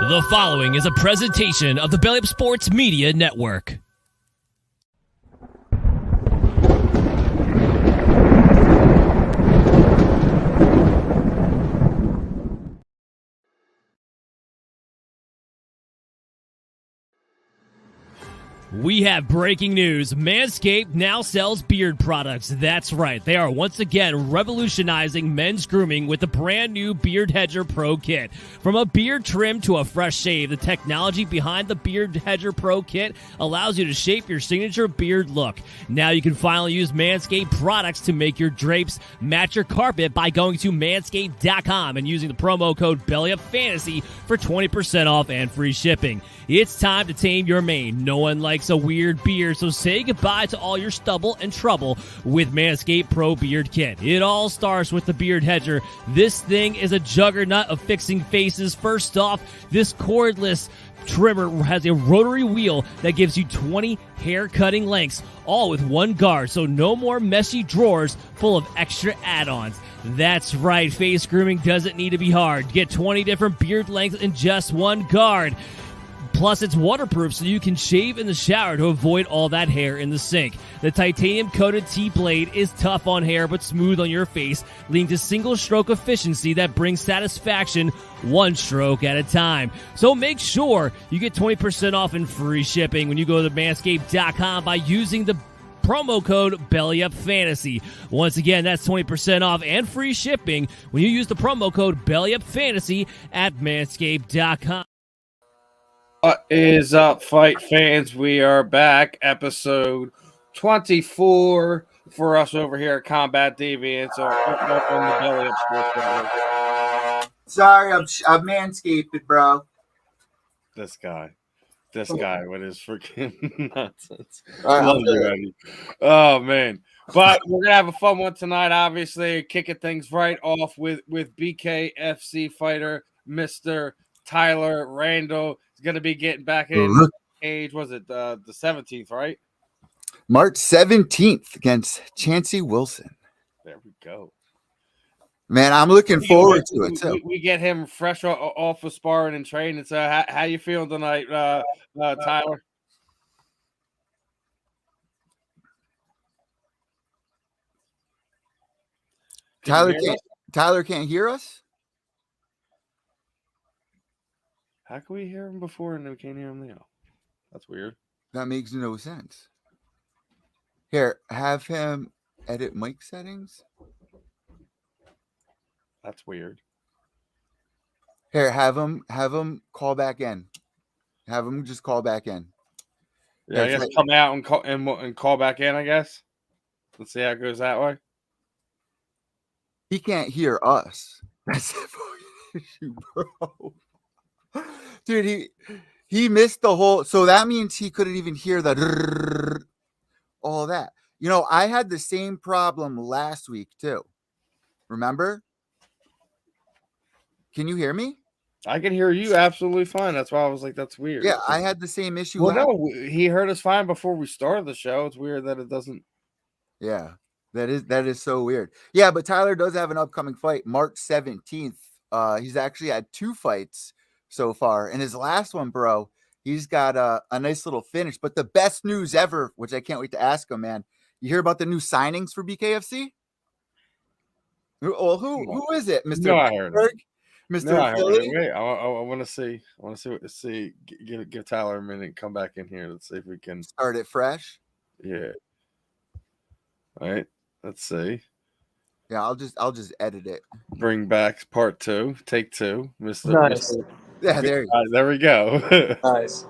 The following is a presentation of the Belly Up Sports Media Network. We have breaking news. Manscaped now sells beard products. That's right. They are once again revolutionizing men's grooming with the brand new Beard Hedger Pro Kit. From a beard trim to a fresh shave, the technology behind the Beard Hedger Pro Kit allows you to shape your signature beard look. Now you can finally use Manscaped products to make your drapes match your carpet by going to manscaped.com and using the promo code BELLYUPFANTASY for 20% off and free shipping. It's time to tame your mane. No one likes a weird beard, so say goodbye to all your stubble and trouble with Manscaped Pro Beard Kit. It all starts with the Beard Hedger. This thing is a juggernaut of fixing faces. First off, this cordless trimmer has a rotary wheel that gives you 20 hair cutting lengths, all with one guard, so no more messy drawers full of extra add-ons. That's right, face grooming doesn't need to be hard. Get 20 different beard lengths in just one guard. Plus, it's waterproof, so you can shave in the shower to avoid all that hair in the sink. The titanium-coated T-blade is tough on hair but smooth on your face, leading to single-stroke efficiency that brings satisfaction one stroke at a time. So make sure you get 20% off and free shipping when you go to manscaped.com by using the promo code BELLYUPFANTASY. Once again, that's 20% off and free shipping when you use the promo code BELLYUPFANTASY at manscaped.com. What is up, fight fans? We are back, episode 24 for us over here at Combat Deviants on the Belly Up Sports Network. Sorry, I'm manscaped, bro. This guy with his freaking nonsense. Love you, Eddie. Oh man, but we're gonna have a fun one tonight. Obviously, kicking things right off with BKFC fighter Mr. Tyler Randell. He's going to be getting back in age, was it the 17th, right? March 17th against Chancey Wilson. There we go. Man, I'm looking forward to it, too. We get him fresh off of sparring and training. So how you feeling tonight, Tyler? Tyler can't hear us? How can we hear him before and we can't hear him now? That's weird. That makes no sense. Here, have him edit mic settings. That's weird. Here, have him call back in. Have him just call back in. Yeah, I guess come out and call back in, I guess. Let's see how it goes that way. He can't hear us. That's the fucking issue, bro. Dude, he missed the whole, so that means he couldn't even hear the all that. You know, I had the same problem last week too. Remember? Can you hear me? I can hear you absolutely fine. That's why I was like, that's weird. Yeah, I had the same issue. Well, no, he heard us fine before we started the show. It's weird that it doesn't. Yeah, that is so weird. Yeah, but Tyler does have an upcoming fight, March 17th. He's actually had 2 fights so far. And his last one, bro, he's got a nice little finish. But the best news ever, which I can't wait to ask him, man. You hear about the new signings for BKFC? Well, who is it, Mr. No, I heard it. Mr. No, I heard Philly? it. Wait, I want to see. I want to see. Give Tyler a minute. Come back in here. Let's see if we can Start it fresh. Yeah. All right. Let's see. Yeah, I'll just edit it. Bring back part 2, take 2, Mr. Nice. Yeah, there you go. There we go. Nice.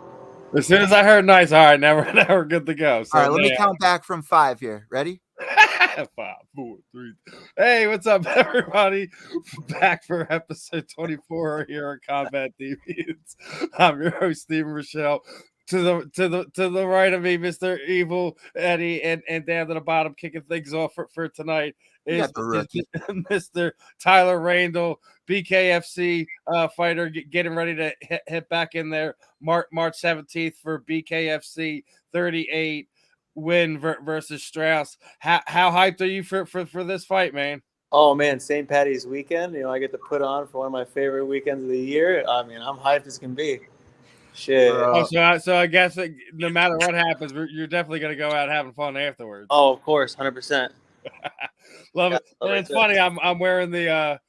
As soon as I heard nice, all right, now we're good to go. So All right, let me count back from 5 here. Ready? 5, 4, 3. Hey, what's up, everybody? Back for episode 24 here at Combat Deviants. I'm your host, Stephen Rochelle. To the right of me, Mr. Evil Eddie, and down to the bottom, kicking things off for tonight is Mr. Tyler Randell, BKFC fighter, getting ready to hit back in there March 17th for BKFC 38 win versus Straus. How hyped are you for this fight, man? Oh man, St. Patty's weekend. I get to put on for one of my favorite weekends of the year. I mean, I'm hyped as can be. Shit. Bro. So I guess no matter what happens, you're definitely gonna go out having fun afterwards. Oh, of course, 100%. Love it. And right it's there. funny. I'm wearing the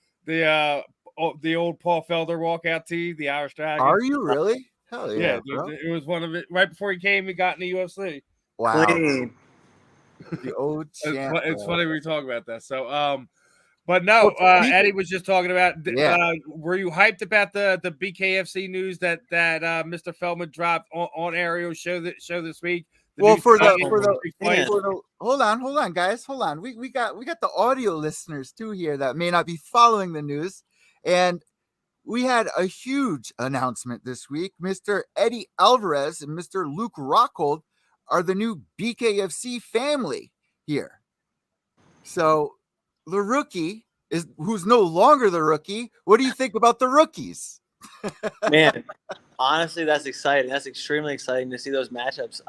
old Paul Felder walkout tee, the Irish Dragon. Are you really? Hell yeah, Yeah, bro. it was one of it right before he came. He got in the UFC. Wow. Clean. The old champ. It's bro. funny we talk about that. So but no, Eddie was just talking about. Yeah. Were you hyped about the BKFC news that Mr. Feldman dropped on Ariel's show this week? Well, for the Man. hold on, guys, hold on. We got the audio listeners too here that may not be following the news, and we had a huge announcement this week. Mr. Eddie Alvarez and Mr. Luke Rockhold are the new BKFC family here. So the rookie who's no longer the rookie. What do you think about the rookies? Man, honestly, that's exciting. That's extremely exciting to see those matchups.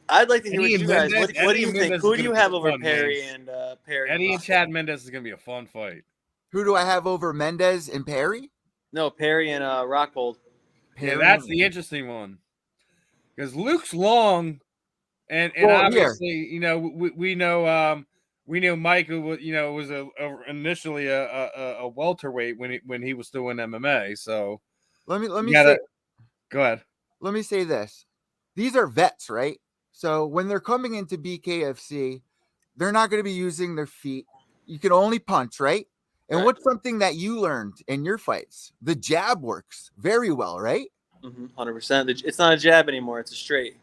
I'd like to hear what you guys. What do you think? Who do you have over Perry and Perry? Eddie and Chad Mendes is gonna be a fun fight. Who do I have over Mendez and Perry? No, Perry and Rockhold. Yeah, that's the interesting one. Because Luke's long, and Well, obviously, we know Mike, who was initially a welterweight when he was still in MMA. So let me say, go ahead. Let me say this: these are vets, right? So when they're coming into BKFC, they're not going to be using their feet. You can only punch, right? And what's something that you learned in your fights? The jab works very well, right? 100%. It's not a jab anymore; it's a straight.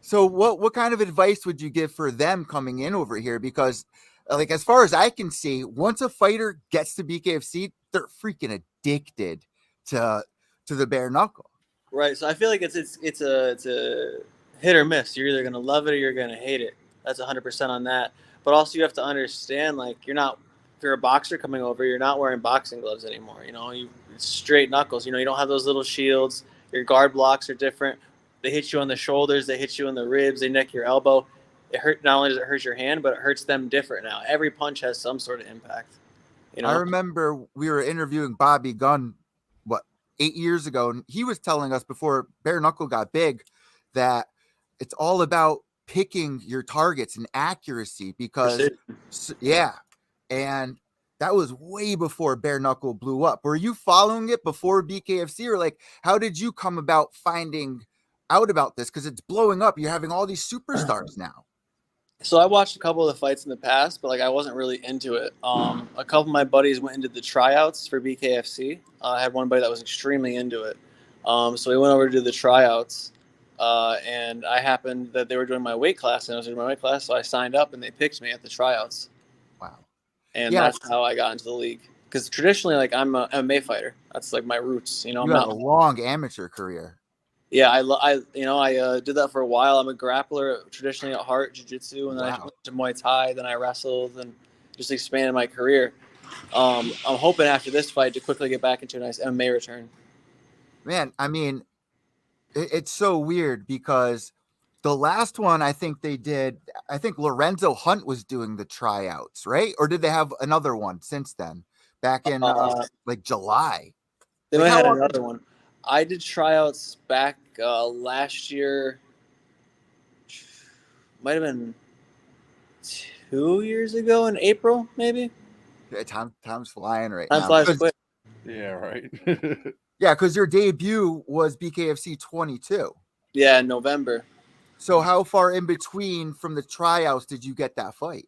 So what kind of advice would you give for them coming in over here? Because, like, as far as I can see, once a fighter gets to BKFC, they're freaking addicted to the bare knuckle. Right. So I feel like it's a hit or miss. You're either gonna love it or you're gonna hate it. That's 100% on that. But also you have to understand, like, if you're a boxer coming over, you're not wearing boxing gloves anymore. It's straight knuckles. You don't have those little shields. Your guard blocks are different. They hit you on the shoulders. They hit you in the ribs. They nick your elbow. Not only does it hurt your hand, but it hurts them different now. Every punch has some sort of impact. I remember we were interviewing Bobby Gunn, 8 years ago, and he was telling us before bare knuckle got big that it's all about picking your targets and accuracy because, and that was way before bare knuckle blew up. Were you following it before BKFC, or like how did you come about finding out about this? Because it's blowing up. You're having all these superstars now. So I watched a couple of the fights in the past, but I wasn't really into it. A couple of my buddies went into the tryouts for BKFC. I had one buddy that was extremely into it. So we went over to do the tryouts, and I happened that they were doing my weight class, and I was doing my weight class, so I signed up, and they picked me at the tryouts. Wow. And that's how I got into the league. Because traditionally, I'm a MMA fighter. That's my roots. You have a long amateur career. Yeah, I did that for a while. I'm a grappler traditionally at heart, jiu-jitsu, and then I went to Muay Thai, then I wrestled, and just expanded my career. I'm hoping after this fight to quickly get back into a nice MMA return. Man, I mean, it's so weird because the last one I think Lorenzo Hunt was doing the tryouts, right? Or did they have another one since then? Back in July. They might have had another one. I did tryouts back last year. Might have been 2 years ago in April, maybe. Yeah, time's flying right now. Time flies quick. Yeah, right. Yeah, because your debut was BKFC 22. Yeah, in November. So how far in between from the tryouts did you get that fight?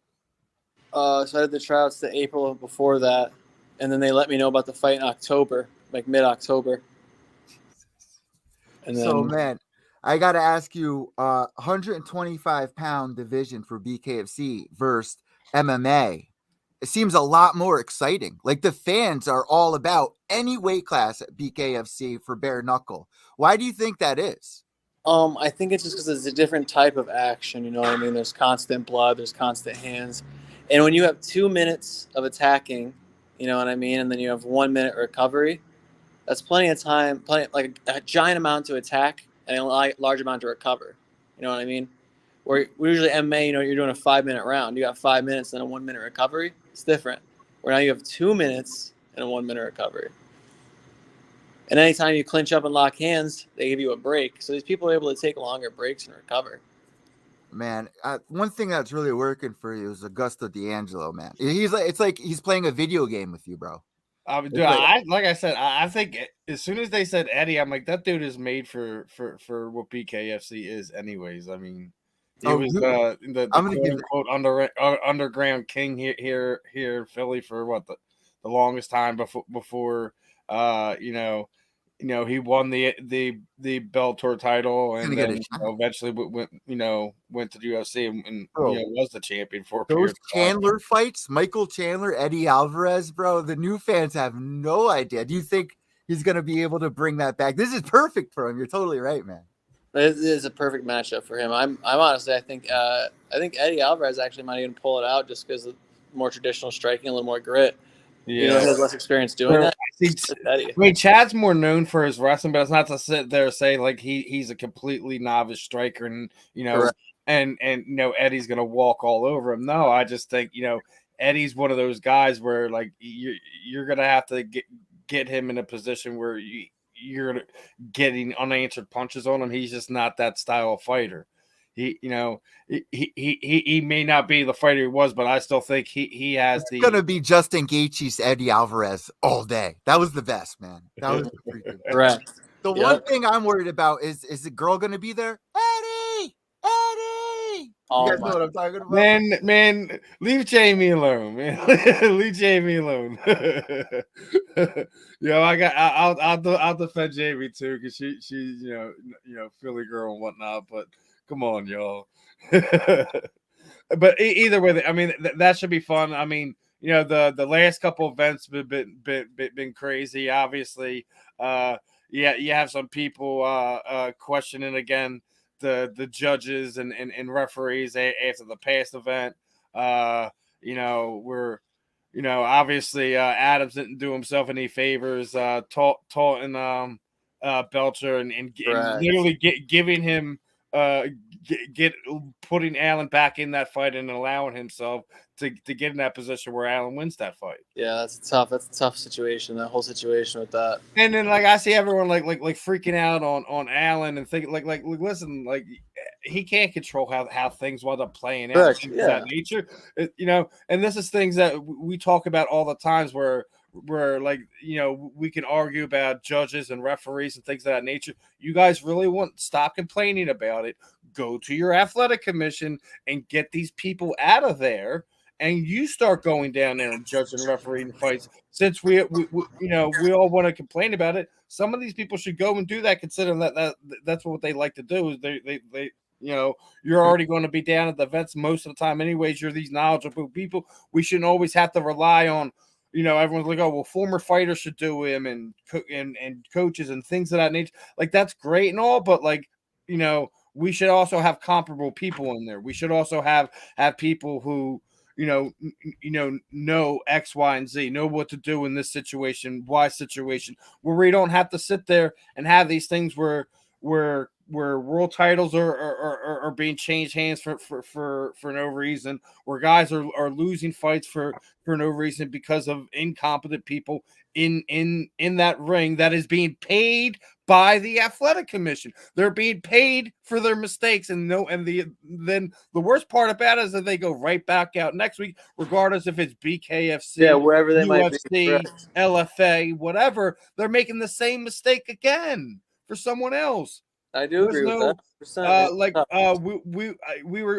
So I did the tryouts the April before that, and then they let me know about the fight in October, mid-October. And then, so, man, I got to ask you, 125-pound division for BKFC versus MMA. It seems a lot more exciting. Like, the fans are all about any weight class at BKFC for bare knuckle. Why do you think that is? I think it's just because it's a different type of action. You know what I mean? There's constant blood. There's constant hands. And when you have 2 minutes of attacking, you know what I mean? And then you have 1 minute recovery. That's plenty of time, like a giant amount to attack and a large amount to recover. You know what I mean? Where usually MMA, you're doing a 5-minute round. You got 5 minutes and a 1 minute recovery. It's different. Where now you have 2 minutes and a 1 minute recovery. And anytime you clinch up and lock hands, they give you a break. So these people are able to take longer breaks and recover. Man, one thing that's really working for you is Augusto D'Angelo, man. It's like he's playing a video game with you, bro. Dude, like I said, I think as soon as they said Eddie, I'm like, that dude is made for what BKFC is, anyways. I mean, he was the quote unquote underground king here in Philly for what the longest time before he won the Bellator title, and then eventually went to the UFC and was the champion for a period of time. Chandler fights, Michael Chandler, Eddie Alvarez, bro. The new fans have no idea. Do you think he's going to be able to bring that back? This is perfect for him. You're totally right, man. It is a perfect matchup for him. I'm honestly, I think Eddie Alvarez actually might even pull it out just because of more traditional striking, a little more grit. Yeah, he has less experience doing that. I mean, Chad's more known for his wrestling, but it's not to sit there and say like he's a completely novice striker, and and Eddie's gonna walk all over him. No, I just think Eddie's one of those guys where like you're gonna have to get him in a position where you're getting unanswered punches on him. He's just not that style of fighter. He may not be the fighter he was, but I still think he has It's gonna be Justin Gaethje's Eddie Alvarez all day. That was the best, man. That was freaking right. The one thing I'm worried about is the girl gonna be there? Eddie! You guys know what I'm talking about? Man, leave Jamie alone, man. Leave Jamie alone. I'll defend Jamie too, because she's Philly girl and whatnot, but. Come on, y'all. But either way, I mean, that should be fun. I mean, the last couple events been crazy. Obviously, you have some people questioning again the judges and referees after the past event. Obviously Adams didn't do himself any favors. Dalton Belcher and literally giving him. Putting Allen back in that fight and allowing himself to get in that position where Allen wins that fight. Yeah, that's a tough situation. That whole situation with that. And then I see everyone like freaking out on Allen and thinking like listen, like he can't control how things wind up playing out. That nature, and this is things that we talk about all the times where we can argue about judges and referees and things of that nature. You guys really stop complaining about it. Go to your athletic commission and get these people out of there, and you start going down there and judging and refereeing fights. Since we all want to complain about it, some of these people should go and do that, considering that's what they like to do. Is they you're already going to be down at the events most of the time anyways. You're these knowledgeable people. We shouldn't always have to rely on everyone's like, oh, well, former fighters should do him and coaches and things of that nature. Like, that's great and all, but we should also have comparable people in there. We should also have people who, know X, Y, and Z, know what to do in this situation, Y situation, where we don't have to sit there and have these things where world titles are being changed hands for no reason, where guys are losing fights for no reason because of incompetent people in that ring that is being paid by the athletic commission. They're being paid for their mistakes, then the worst part about it is that they go right back out next week, regardless if it's BKFC, wherever they UFC, might be, LFA, whatever. They're making the same mistake again for someone else. I do agree with that.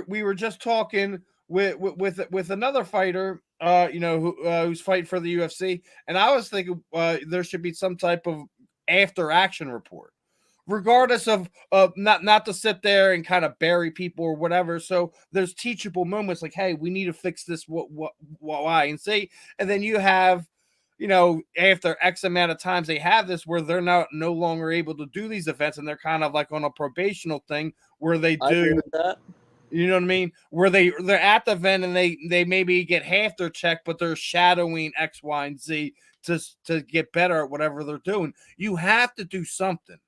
We were just talking with another fighter, who's fighting for the UFC, and I was thinking there should be some type of after action report, regardless of not to sit there and kind of bury people or whatever. So there's teachable moments like, hey, we need to fix this, why, and say, and then you have. After X amount of times they have this where they're no longer able to do these events, and they're kind of like on a probational thing where they do that. You know what I mean? Where they're at the event and they maybe get half their check, but they're shadowing X, Y, and Z to get better at whatever they're doing. You have to do something,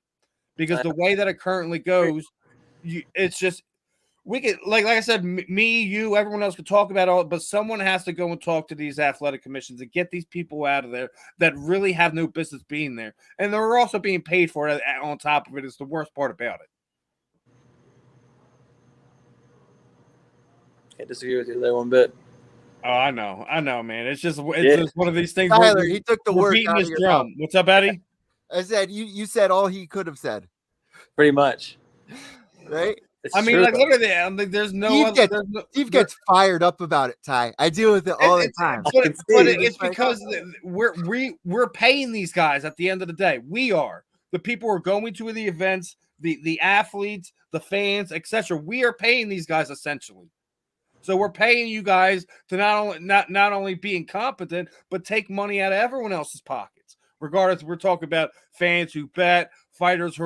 because the way that it currently goes, it's just we could, like I said, me, you, everyone else could talk about all, but someone has to go and talk to these athletic commissions and get these people out of there that really have no business being there, and they're also being paid for it on top of it. Is the worst part about it. Can't disagree with you there one bit. Oh, I know, man. It's just one of these things. Tyler, he took the word beating out his of your drum. mouth. What's up, Eddie? I said you said all he could have said, Pretty much. right? It's I mean, true, like, though. look at that. I'm like, there's no. Steve gets fired up about it, Ty. I deal with it all the time. But it's It's like, because we're paying these guys at the end of the day. We are the people who are going to the events, the athletes, the fans, etc. We are paying these guys essentially. So we're paying you guys to not only be incompetent, but take money out of everyone else's pockets. Regardless, we're talking about fans who bet, fighters who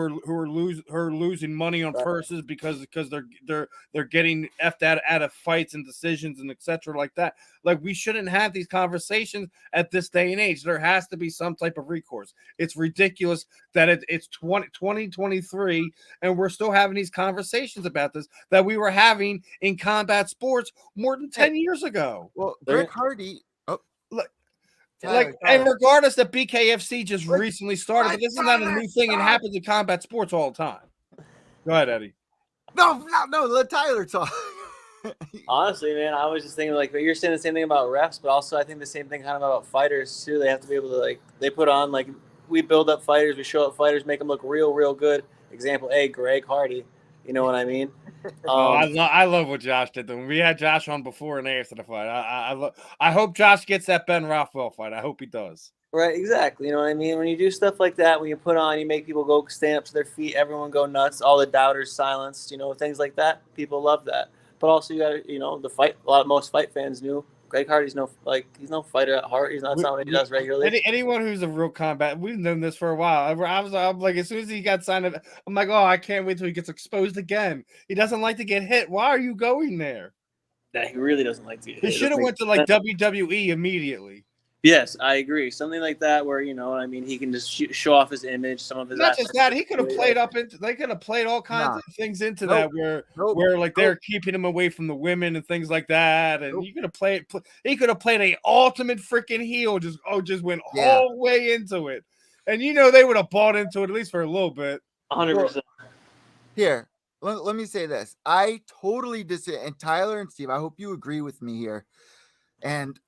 are losing money on purses because they're getting effed out of fights and decisions and etc. like that. Like, we shouldn't have these conversations at this day and age. There has to be some type of recourse. It's ridiculous that it's 2023 and we're still having these conversations about this that we were having in combat sports more than 10 years ago. well, Greg Hardy. Tyler. And regardless that BKFC just recently started, but this is not a new thing. It happens in combat sports all the time. Go ahead, Eddie. No, let Tyler talk. Honestly, man, I was just thinking, like, you're saying the same thing about refs, but also I think the same thing kind of about fighters too. They have to be able to, like, they put on, like, we build up fighters, we show up fighters, make them look real good. Example A, Greg Hardy. You know what I mean? I love what Josh did. We had Josh on before and after the fight. I hope Josh gets that Ben Rothwell fight. I hope he does. Right, exactly. You know what I mean? When you do stuff like that, when you put on, you make people go stand up to their feet, everyone go nuts, all the doubters silenced, things like that. People love that. But also, you got to, the fight. Most fight fans knew Greg Hardy's he's no fighter at heart. He's not something he does regularly. Anyone who's a real combat, we've known this for a while. I'm like, as soon as he got signed up, I'm like, oh, I can't wait till he gets exposed again. He doesn't like to get hit. Why are you going there? Yeah, he really doesn't like to get hit. He should have went to like WWE immediately. Yes, I agree. Something like that where, he can just show off his image, some of his Not just that, he could have played they could have played all kinds of things into that where like they're keeping him away from the women and things like that. And he could have played a ultimate freaking heel, just went all the way into it. And they would have bought into it at least for a little bit. 100%. Here, let me say this. I totally disagree. And Tyler and Steve, I hope you agree with me here. And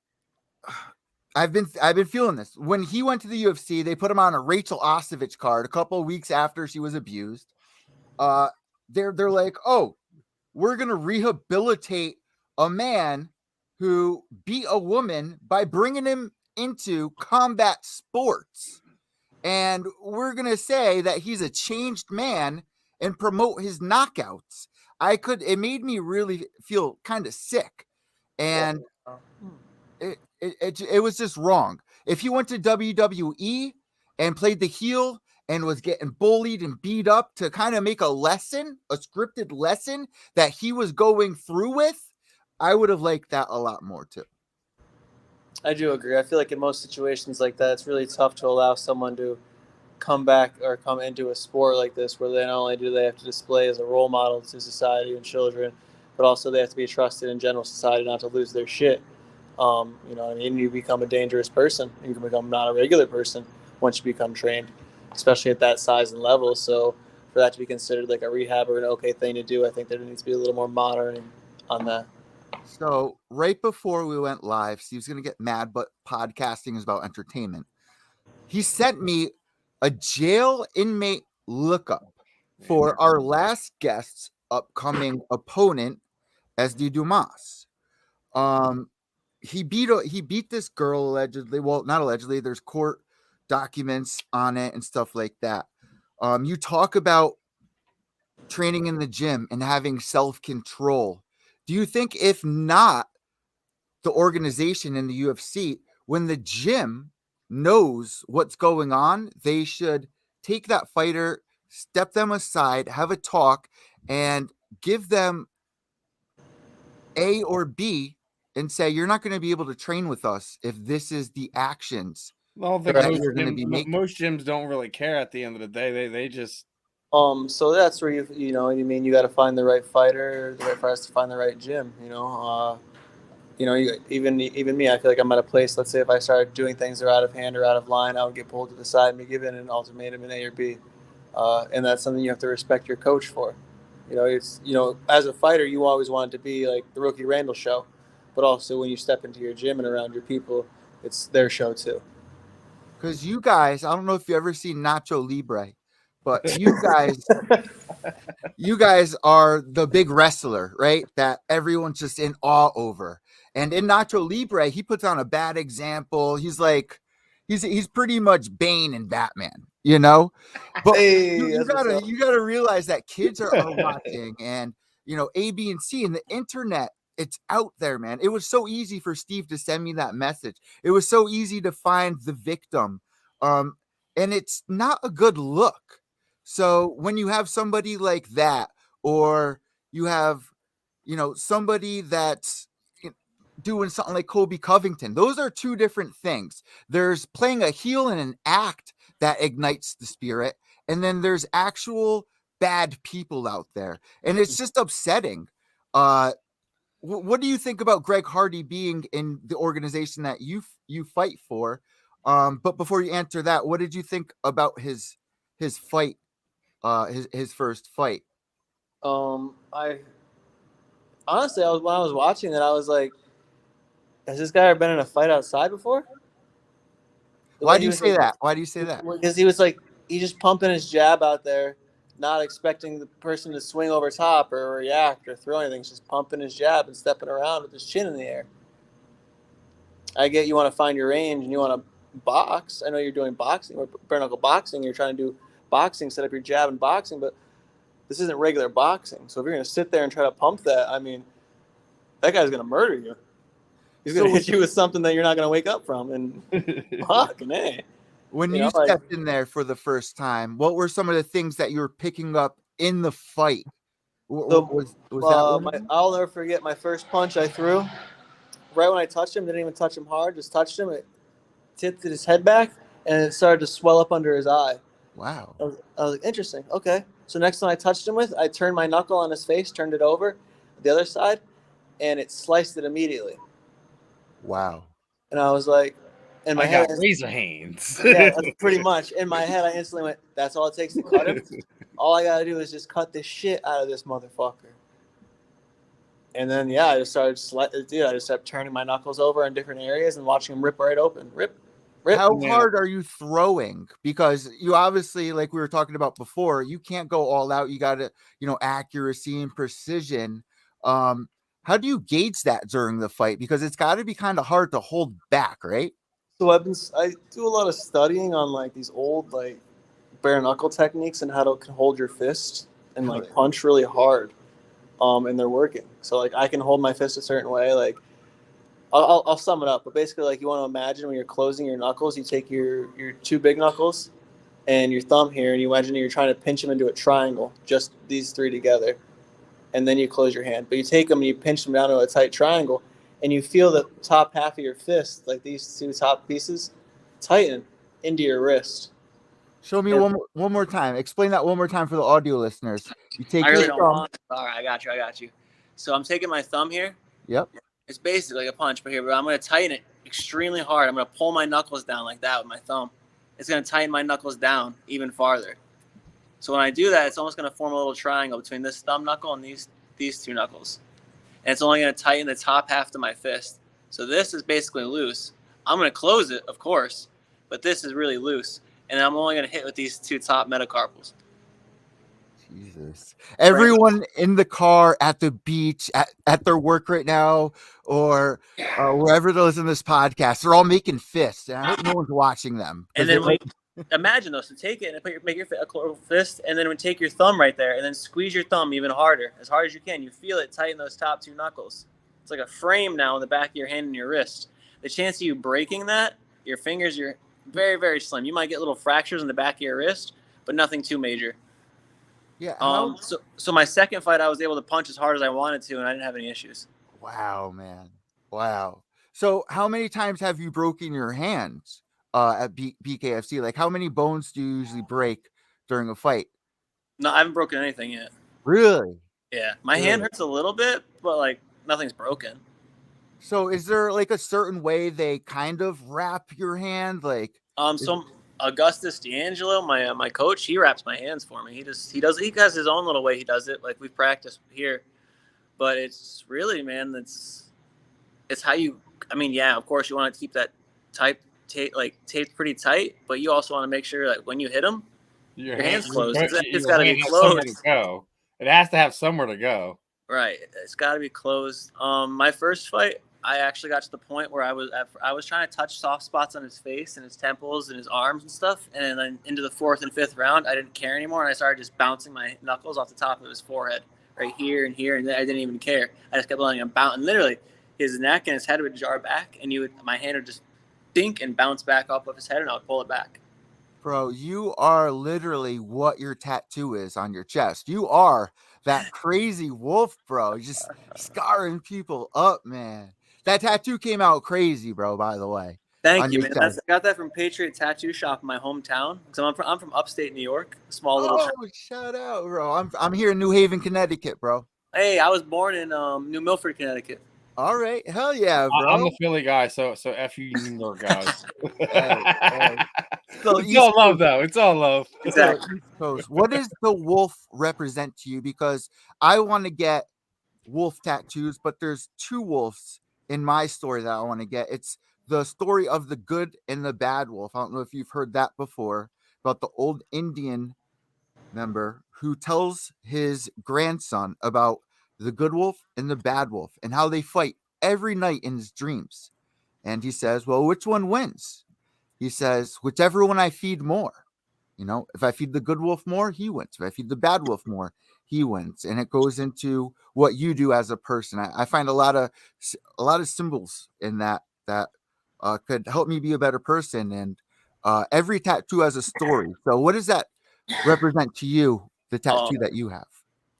I've been feeling this. When he went to the UFC, they put him on a Rachel Ostovich card a couple of weeks after she was abused. They're like, oh, we're gonna rehabilitate a man who beat a woman by bringing him into combat sports, and we're gonna say that he's a changed man and promote his knockouts. It made me really feel kind of sick, and it was just wrong. If he went to WWE and played the heel and was getting bullied and beat up to kind of make a scripted lesson that he was going through with, I would have liked that a lot more too. I do agree. I feel like in most situations like that, it's really tough to allow someone to come back or come into a sport like this where they not only do they have to display as a role model to society and children, but also they have to be trusted in general society not to lose their shit. You become a dangerous person. You can become not a regular person once you become trained, especially at that size and level. So for that to be considered like a rehab or an okay thing to do, I think there needs to be a little more monitoring on that. So right before we went live, Steve's going to get mad, but podcasting is about entertainment. He sent me a jail inmate lookup for our last guest's upcoming opponent, SD Dumas. He beat this girl allegedly. Well, not allegedly. There's court documents on it and stuff like that. You talk about training in the gym and having self-control. Do you think if not the organization in the UFC, when the gym knows what's going on, they should take that fighter, step them aside, have a talk, and give them A or B and say, you're not going to be able to train with us if this is the actions Well, that you're going to be making. Most gyms don't really care at the end of the day. They just So that's where you got to find the right fighter, the right fighters to find the right gym. Even me, I feel like I'm at a place. Let's say if I started doing things that are out of hand or out of line, I would get pulled to the side and be given an ultimatum in A or B, and that's something you have to respect your coach for. It's as a fighter, you always want it to be like the Rookie Randell show, but also when you step into your gym and around your people, it's their show too. Because you guys, I don't know if you ever seen Nacho Libre, but you guys are the big wrestler, right? That everyone's just in awe over. And in Nacho Libre, he puts on a bad example. He's like, he's pretty much Bane in Batman, But Hey, you that's what's up. gotta realize that kids are watching, and A, B, and C, and the internet. It's out there, man. It was so easy for Steve to send me that message. It was so easy to find the victim. And it's not a good look. So when you have somebody like that, or you have, somebody that's doing something like Kobe Covington, those are two different things. There's playing a heel in an act that ignites the spirit, and then there's actual bad people out there, and it's just upsetting. What do you think about Greg Hardy being in the organization that you fight for? But before you answer that, what did you think about his fight? His first fight. I honestly, when I was watching that, I was like, has this guy ever been in a fight outside before? Why do you say that? Why do you say that? Because he was like, he just pumping his jab out there, not expecting the person to swing over top or react or throw anything. He's just pumping his jab and stepping around with his chin in the air. I get you want to find your range and you want to box. I know you're doing boxing or bare knuckle boxing. You're trying to do boxing, set up your jab and boxing, but this isn't regular boxing. So if you're going to sit there and try to pump that, I mean, that guy's going to murder you. He's going to hit you with something that you're not going to wake up from. And fucking hey. When you stepped in there for the first time, what were some of the things that you were picking up in the fight? Was that I'll never forget my first punch I threw. Right when I touched him, didn't even touch him hard, just touched him. It tipped his head back, and it started to swell up under his eye. Wow. I was like, interesting. Okay. So next time I touched him with, I turned my knuckle on his face, turned it over the other side, and it sliced it immediately. Wow. And I was like, in my head, got razor hands. Yeah, that's pretty much. In my head, I instantly went, that's all it takes to cut him? All I got to do is just cut the shit out of this motherfucker. And then, yeah, I just started turning my knuckles over in different areas and watching them rip right open. Rip. How hard are you throwing? Because you obviously, like we were talking about before, you can't go all out. You got to, accuracy and precision. How do you gauge that during the fight? Because it's got to be kind of hard to hold back, right? So I do a lot of studying on like these old like bare knuckle techniques and how to hold your fist and like punch really hard. And they're working. So like I can hold my fist a certain way. Like I'll sum it up, but basically like you want to imagine when you're closing your knuckles, you take your two big knuckles and your thumb here, and you imagine you're trying to pinch them into a triangle, just these three together, and then you close your hand. But you take them and you pinch them down to a tight triangle, and you feel the top half of your fist, like these two top pieces, tighten into your wrist. Show me one more time. Explain that one more time for the audio listeners. You take your thumb. All right, I got you. So I'm taking my thumb here. Yep. It's basically like a punch, but I'm going to tighten it extremely hard. I'm going to pull my knuckles down like that with my thumb. It's going to tighten my knuckles down even farther. So when I do that, it's almost going to form a little triangle between this thumb knuckle and these two knuckles. And it's only going to tighten the top half of my fist. So this is basically loose. I'm going to close it, of course, but this is really loose. And I'm only going to hit with these two top metacarpals. Jesus. Everyone in the car, at the beach, at their work right now, or wherever they're listening to this podcast, they're all making fists. And I hope no one's watching them. And then imagine those. So take it and make your fist, and then take your thumb right there, and then squeeze your thumb even harder, as hard as you can. You feel it tighten those top two knuckles. It's like a frame now in the back of your hand and your wrist. The chance of you breaking that, your fingers, you're very, very slim. You might get little fractures in the back of your wrist, but nothing too major. Yeah. So my second fight, I was able to punch as hard as I wanted to, and I didn't have any issues. Wow, man. Wow. So how many times have you broken your hands at BKFC? Like, how many bones do you usually break during a fight? No, I haven't broken anything yet. Really? Yeah, my hand hurts a little bit, but like nothing's broken. So is there like a certain way they kind of wrap your hand? Like, So Augustus D'Angelo, my coach, he wraps my hands for me. He has his own little way he does it. Like we've practiced here, but it's really, man, it's how you. I mean, yeah, of course you want to keep that taped pretty tight, but you also want to make sure like when you hit them, your hands closed. It's got to be closed. Go. It has to have somewhere to go. Right, it's got to be closed. My first fight, I actually got to the point where I was trying to touch soft spots on his face and his temples and his arms and stuff, and then into the 4th and 5th round, I didn't care anymore, and I started just bouncing my knuckles off the top of his forehead, right here and here, and I didn't even care. I just kept letting him bounce, and literally, his neck and his head would jar back, and my hand would just dink and bounce back off of his head, and I would pull it back. Bro, you are literally what your tattoo is on your chest. You are that crazy wolf, bro. Just scarring people up, man. That tattoo came out crazy, bro, by the way. Thank you, man. I got that from Patriot Tattoo Shop in my hometown. So I'm from upstate New York, a small little town. Shout out, bro. I'm here in New Haven, Connecticut, bro. Hey, I was born in New Milford, Connecticut. All right. Hell yeah, bro. I'm the Philly guy, so F you New York guys. So it's all love, though. It's all love. Exactly. What does the wolf represent to you? Because I want to get wolf tattoos, but there's 2 wolves in my story that I want to get. It's the story of the good and the bad wolf. I don't know if you've heard that before, about the old Indian member who tells his grandson about the good wolf and the bad wolf and how they fight every night in his dreams. And he says, well, which one wins? He says, whichever one I feed more. You know, if I feed the good wolf more, he wins. If I feed the bad wolf more, he wins. And it goes into what you do as a person. I find a lot of symbols in that could help me be a better person. And every tattoo has a story. So what does that represent to you, the tattoo that you have?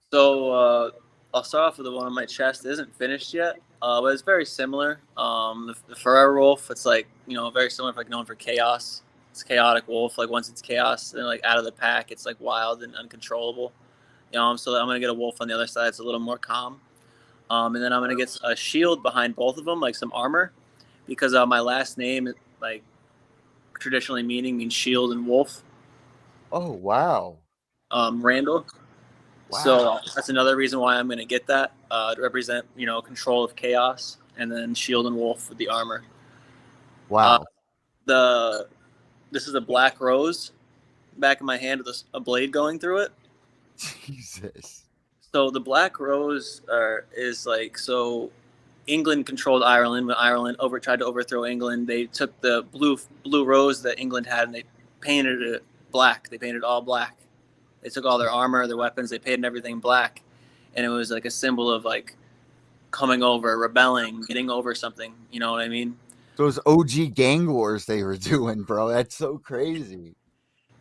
So I'll start off with the one on my chest. It isn't finished yet, but it's very similar. The Ferrer wolf, it's like, very similar, like known for chaos. It's a chaotic wolf. Like once it's chaos, then like out of the pack, it's like wild and uncontrollable. So I'm gonna get a wolf on the other side. It's a little more calm. And then I'm gonna get a shield behind both of them, like some armor, because my last name, like traditionally means shield and wolf. Oh wow. Randell. Wow. So that's another reason why I'm gonna get that to represent, control of chaos, and then shield and wolf with the armor. Wow. This is a black rose back in my hand with a blade going through it. Jesus. So the black rose is like, so England controlled Ireland. When Ireland tried to overthrow England, they took the blue rose that England had and they painted it black. They painted it all black. They took all their armor, their weapons, they painted everything black. And it was like a symbol of like coming over, rebelling, getting over something. You know what I mean? Those OG gang wars they were doing, bro. That's so crazy.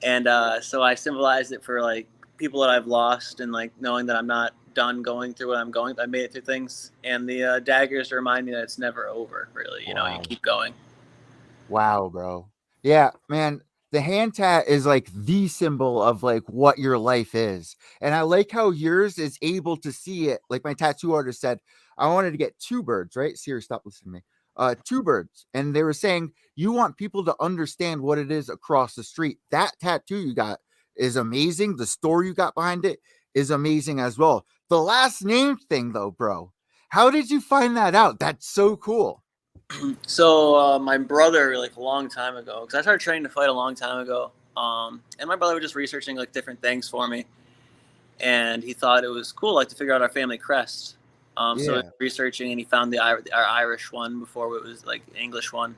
And so I symbolized it for like people that I've lost and like knowing that I'm not done going through what I'm going. I made it through things. And the daggers remind me that it's never over, really. You keep going. Wow, bro. Yeah, man. The hand tat is like the symbol of like what your life is. And I like how yours is able to see it. Like my tattoo artist said, I wanted to get 2 birds, right? Siri, stop listening to me. 2 birds. And they were saying, you want people to understand what it is across the street. That tattoo you got is amazing. The story you got behind it is amazing as well. The last name thing though, bro, how did you find that out? That's so cool. So my brother, like a long time ago, because I started training to fight a long time ago, and my brother was just researching like different things for me, and he thought it was cool, like to figure out our family crest. So he was researching, and he found our Irish one before it was like the English one,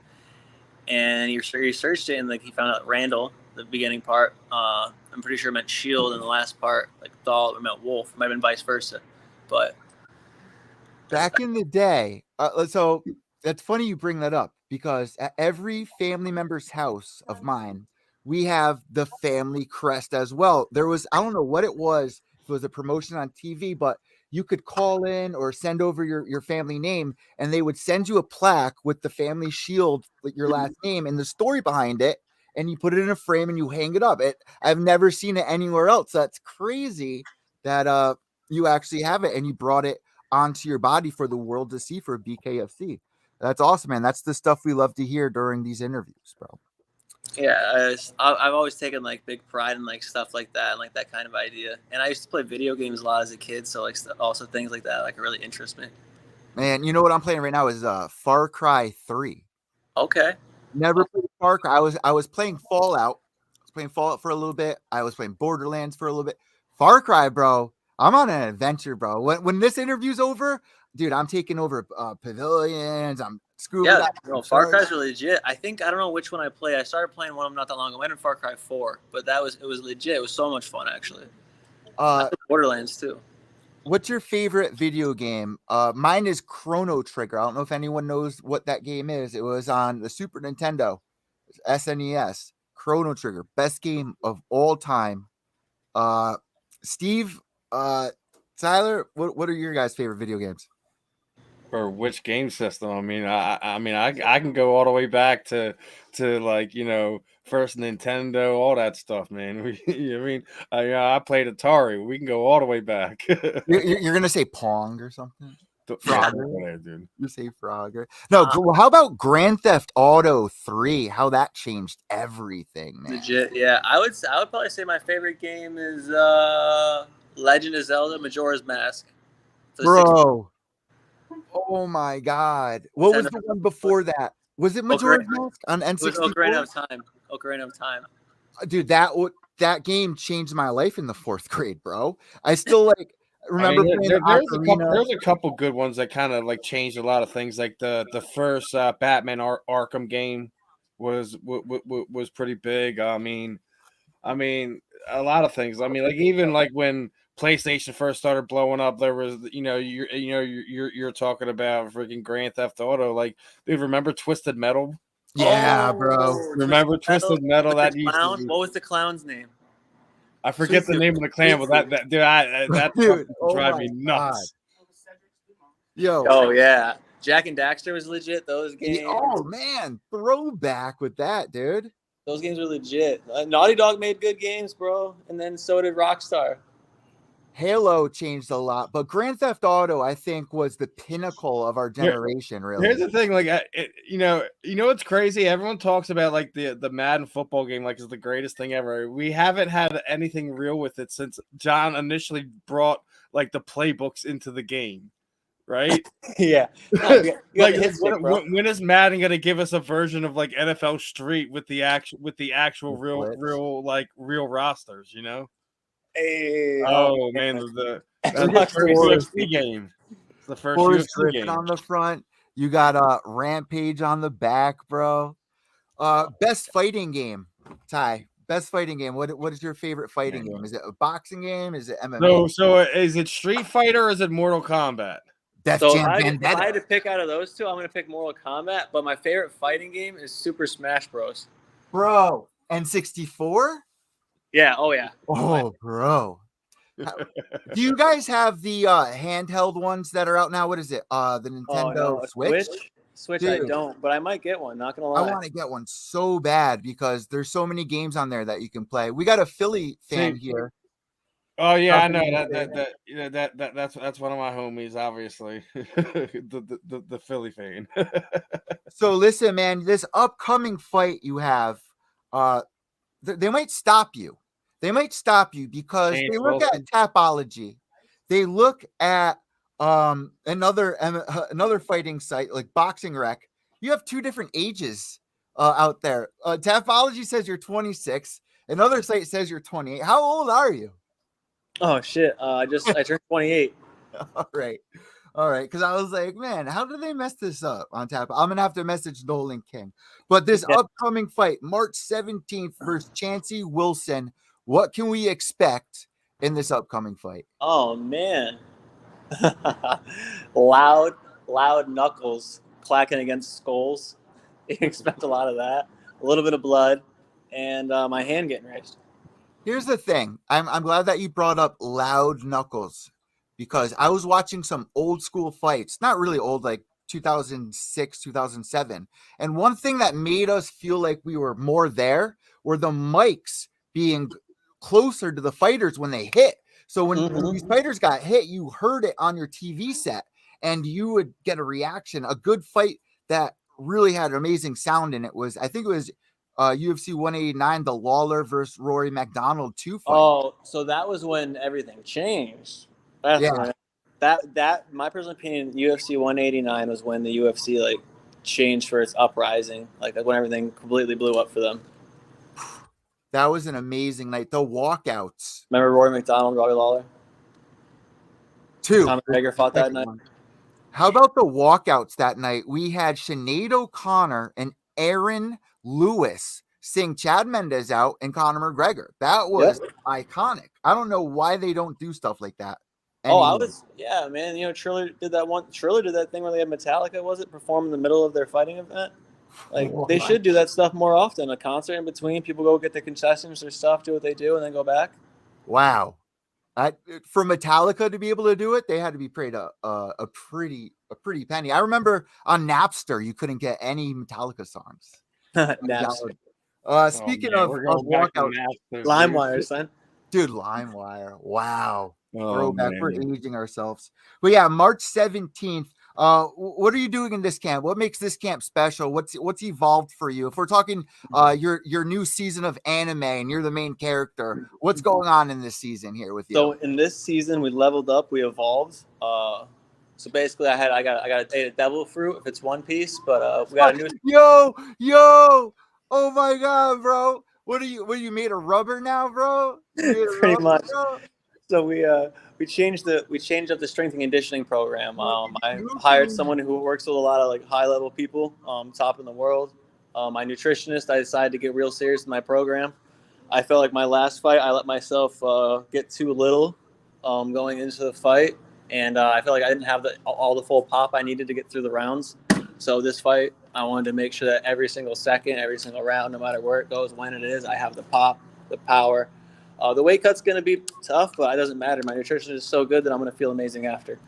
and he researched it, and like he found out Randell, the beginning part. I'm pretty sure it meant shield, and the last part, like Daulton, meant wolf. It might have been vice versa, but back in the day, so. That's funny you bring that up because at every family member's house of mine, we have the family crest as well. There was, I don't know what it was, if it was a promotion on TV, but you could call in or send over your family name and they would send you a plaque with the family shield, with your last name and the story behind it. and you put it in a frame and you hang it up. I've never seen it anywhere else. That's crazy that you actually have it and you brought it onto your body for the world to see for BKFC. That's awesome, man. That's the stuff we love to hear during these interviews, bro. Yeah, I've always taken like big pride in like stuff like that and like that kind of idea. And I used to play video games a lot as a kid, so like also things like that like really interest me. Man, you know what I'm playing right now is Far Cry 3. Okay. Never played Far Cry. I was playing Fallout. I was playing Fallout for a little bit. I was playing Borderlands for a little bit. Far Cry, bro. I'm on an adventure, bro. When this interview's over, dude, I'm taking over pavilions. I'm screwing. Yeah, no, Far Cry's really legit. I don't know which one I play. I started playing one of them not that long ago. I went in Far Cry 4, but it was legit. It was so much fun actually. Borderlands too. What's your favorite video game? Mine is Chrono Trigger. I don't know if anyone knows what that game is. It was on the Super Nintendo, SNES. Chrono Trigger, best game of all time. Steve, Tyler, what are your guys' favorite video games? Or which game system? I mean, I can go all the way back to like, you know, first Nintendo, all that stuff, man. I played Atari. We can go all the way back. You're gonna say Pong or something? Frogger, dude. You say Frogger? No. How about Grand Theft Auto 3? How that changed everything, man. Legit, yeah. I would probably say my favorite game is Legend of Zelda: Majora's Mask. Bro. Oh my God! What was the one before that? Was it Majora's Mask on N64? Ocarina of Time. Dude, that game changed my life in the 4th grade, bro. I still like remember playing there's a couple good ones that kind of like changed a lot of things. Like the first Batman Arkham game was pretty big. I mean, a lot of things. I mean, like even like when PlayStation first started blowing up, there was, you're talking about freaking Grand Theft Auto. Like, dude, remember Twisted Metal? Yeah, bro. Remember Twisted Metal? That clown. What was the clown's name? I forget the name of the clan, but that drive me nuts. Yo. Oh yeah, Jack and Daxter was legit. Those games. Oh man, throwback with that, dude. Those games were legit. Naughty Dog made good games, bro, and then so did Rockstar. Halo changed a lot, but Grand Theft Auto, I think, was the pinnacle of our generation. Really, here's the thing: like, what's crazy? Everyone talks about like the Madden football game, like, is the greatest thing ever. We haven't had anything real with it since John initially brought like the playbooks into the game, right? Yeah. Like, when is Madden gonna give us a version of like NFL Street with the actual real rosters? You know. Hey, man, the first UFC game. It's the first UFC game on the front. You got Rampage on the back, bro. Best fighting game, Ty. Best fighting game. What is your favorite fighting game? Is it a boxing game? Is it MMA? No, so is it Street Fighter or is it Mortal Kombat? If I had to pick out of those two, I'm going to pick Mortal Kombat. But my favorite fighting game is Super Smash Bros. Bro, N64. Yeah. Oh, yeah. Oh, bro. Do you guys have the handheld ones that are out now? What is it? The Nintendo Switch? Switch, dude, I don't, but I might get one. Not gonna lie. I want to get one so bad because there's so many games on there that you can play. We got a Philly fan here. Oh yeah, I know that's one of my homies, obviously. the Philly fan. So listen, man, this upcoming fight you have, they might stop you. They might stop you because they look at Tapology. They look at another fighting site like Boxing Rec. You have two different ages out there. Tapology says you're 26. Another site says you're 28. How old are you? Oh shit! I turned 28. All right. Because I was like, man, how do they mess this up on Tap? I'm gonna have to message Nolan King. But this upcoming fight, March 17th versus Chancey Wilson. What can we expect in this upcoming fight? Oh man, loud knuckles clacking against skulls. You expect a lot of that. A little bit of blood, and my hand getting raised. Here's the thing. I'm glad that you brought up loud knuckles because I was watching some old school fights. Not really old, like 2006, 2007. And one thing that made us feel like we were more there were the mics being closer to the fighters when they hit. So when these fighters got hit, you heard it on your TV set and you would get a reaction. A good fight that really had amazing sound in it was, I think it was UFC 189, the Lawler versus Rory McDonald 2 fight. Oh, so that was when everything changed. That's Yeah. that my personal opinion, UFC 189 was when the UFC like changed for its uprising, like when everything completely blew up for them. That was an amazing night. The walkouts. Remember Rory McDonald, Robbie Lawler? Two. Conor McGregor fought that night. How about the walkouts that night? We had Sinead O'Connor and Aaron Lewis sing Chad Mendes out and Conor McGregor. That was iconic. I don't know why they don't do stuff like that anymore. Man. You know, Triller did that thing where they had Metallica, was it, perform in the middle of their fighting event? Like, they should do that stuff more often. A concert in between, people go get the concessions, their stuff, do what they do, and then go back. Wow. For Metallica to be able to do it, they had to be paid a pretty penny. I remember on Napster, you couldn't get any Metallica songs. Napster. Speaking of walkout, LimeWire, son. Dude, LimeWire. Wow. Throwback. We're aging ourselves. But yeah, March 17th. What are you doing in this camp? What makes this camp special? What's evolved for you? If we're talking your new season of anime and you're the main character, what's going on in this season here with you? So in this season, we leveled up, we evolved. So basically, I got a devil fruit if it's one piece, but we got a new. Yo! Oh my god, bro! What are you made of rubber now, bro? Pretty much. Bro? So we changed up the strength and conditioning program. I hired someone who works with a lot of like high level people, top in the world. My nutritionist. I decided to get real serious in my program. I felt like my last fight, I let myself get too little going into the fight, and I felt like I didn't have all the full pop I needed to get through the rounds. So this fight, I wanted to make sure that every single second, every single round, no matter where it goes, when it is, I have the pop, the power. The weight cut's going to be tough, but it doesn't matter. My nutrition is so good that I'm going to feel amazing after.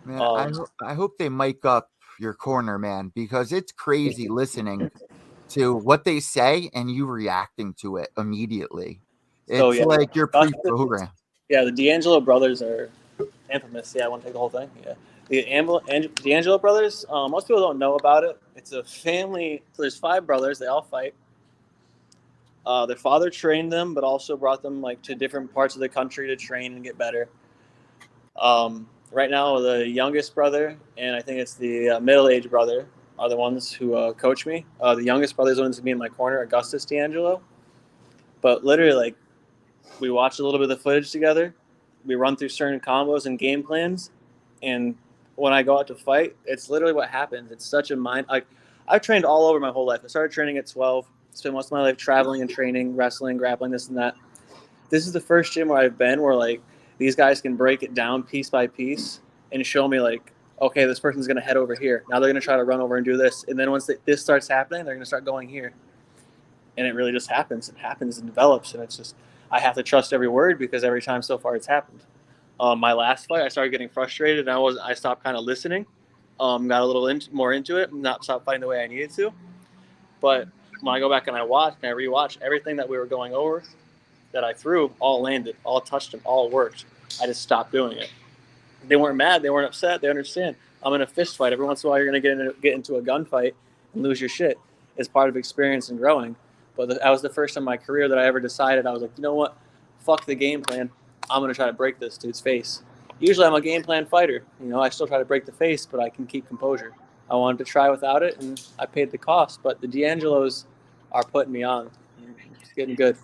Man, I hope they mic up your corner, man, because it's crazy listening to what they say and you reacting to it immediately. It's like you're pre-programmed. Yeah, the D'Angelo brothers are infamous. Yeah, I want to take the whole thing. Yeah. The D'Angelo brothers, most people don't know about it. It's a family. So there's 5 brothers. They all fight. Their father trained them, but also brought them like to different parts of the country to train and get better. Right now, the youngest brother and I think it's the middle-aged brother are the ones who coach me. The youngest brother is the one who's going to be in my corner, Augustus D'Angelo. But literally, like, we watch a little bit of the footage together. We run through certain combos and game plans, and when I go out to fight, it's literally what happens. It's such a mind. Like, I've trained all over my whole life. I started training at 12. Spent most of my life traveling and training, wrestling, grappling, this and that. This is the first gym where I've been where like these guys can break it down piece by piece and show me like, okay, this person's going to head over here. Now they're going to try to run over and do this. And then once this starts happening, they're going to start going here. And it really just happens. It happens and develops. And it's just, I have to trust every word because every time so far it's happened. My last fight, I started getting frustrated. And I stopped kind of listening. Got a little more into it, not stopped fighting the way I needed to. But when I go back and I watch and I rewatch, everything that we were going over that I threw all landed, all touched them, all worked. I just stopped doing it. They weren't mad. They weren't upset. They understand. I'm in a fist fight. Every once in a while, you're going to get into a gunfight and lose your shit. It's part of experience and growing. But that was the first time in my career that I ever decided, I was like, you know what? Fuck the game plan. I'm going to try to break this dude's face. Usually I'm a game plan fighter. You know, I still try to break the face, but I can keep composure. I wanted to try without it, and I paid the cost. But the D'Angelos are putting me on. It's getting good.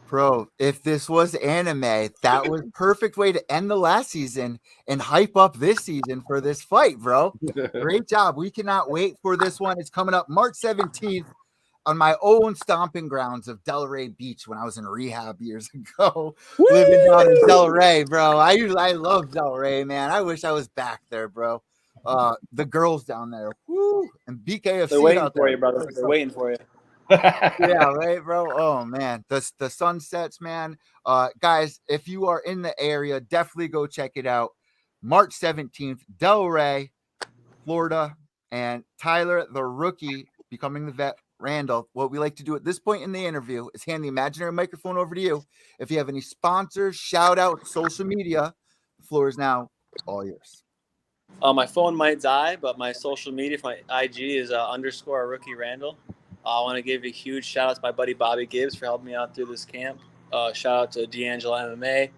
Bro, if this was anime, that was perfect way to end the last season and hype up this season for this fight, bro. Great job. We cannot wait for this one. It's coming up March 17th on my own stomping grounds of Delray Beach when I was in rehab years ago. Woo! Living down in Delray, bro. I love Delray, man. I wish I was back there, bro. The girls down there, woo, and BKFC. They're waiting for you, brother. They're waiting for you. Yeah, right, bro. Oh man, the sunsets, man. Guys, if you are in the area, definitely go check it out. March 17th, Delray, Florida, and Tyler, the rookie, becoming the vet, Randall. What we like to do at this point in the interview is hand the imaginary microphone over to you. If you have any sponsors, shout out, social media, the floor is now all yours. My phone might die, but my social media, my IG is _ rookie Randall. I want to give a huge shout out to my buddy Bobby Gibbs for helping me out through this camp. Shout out to D'Angelo MMA,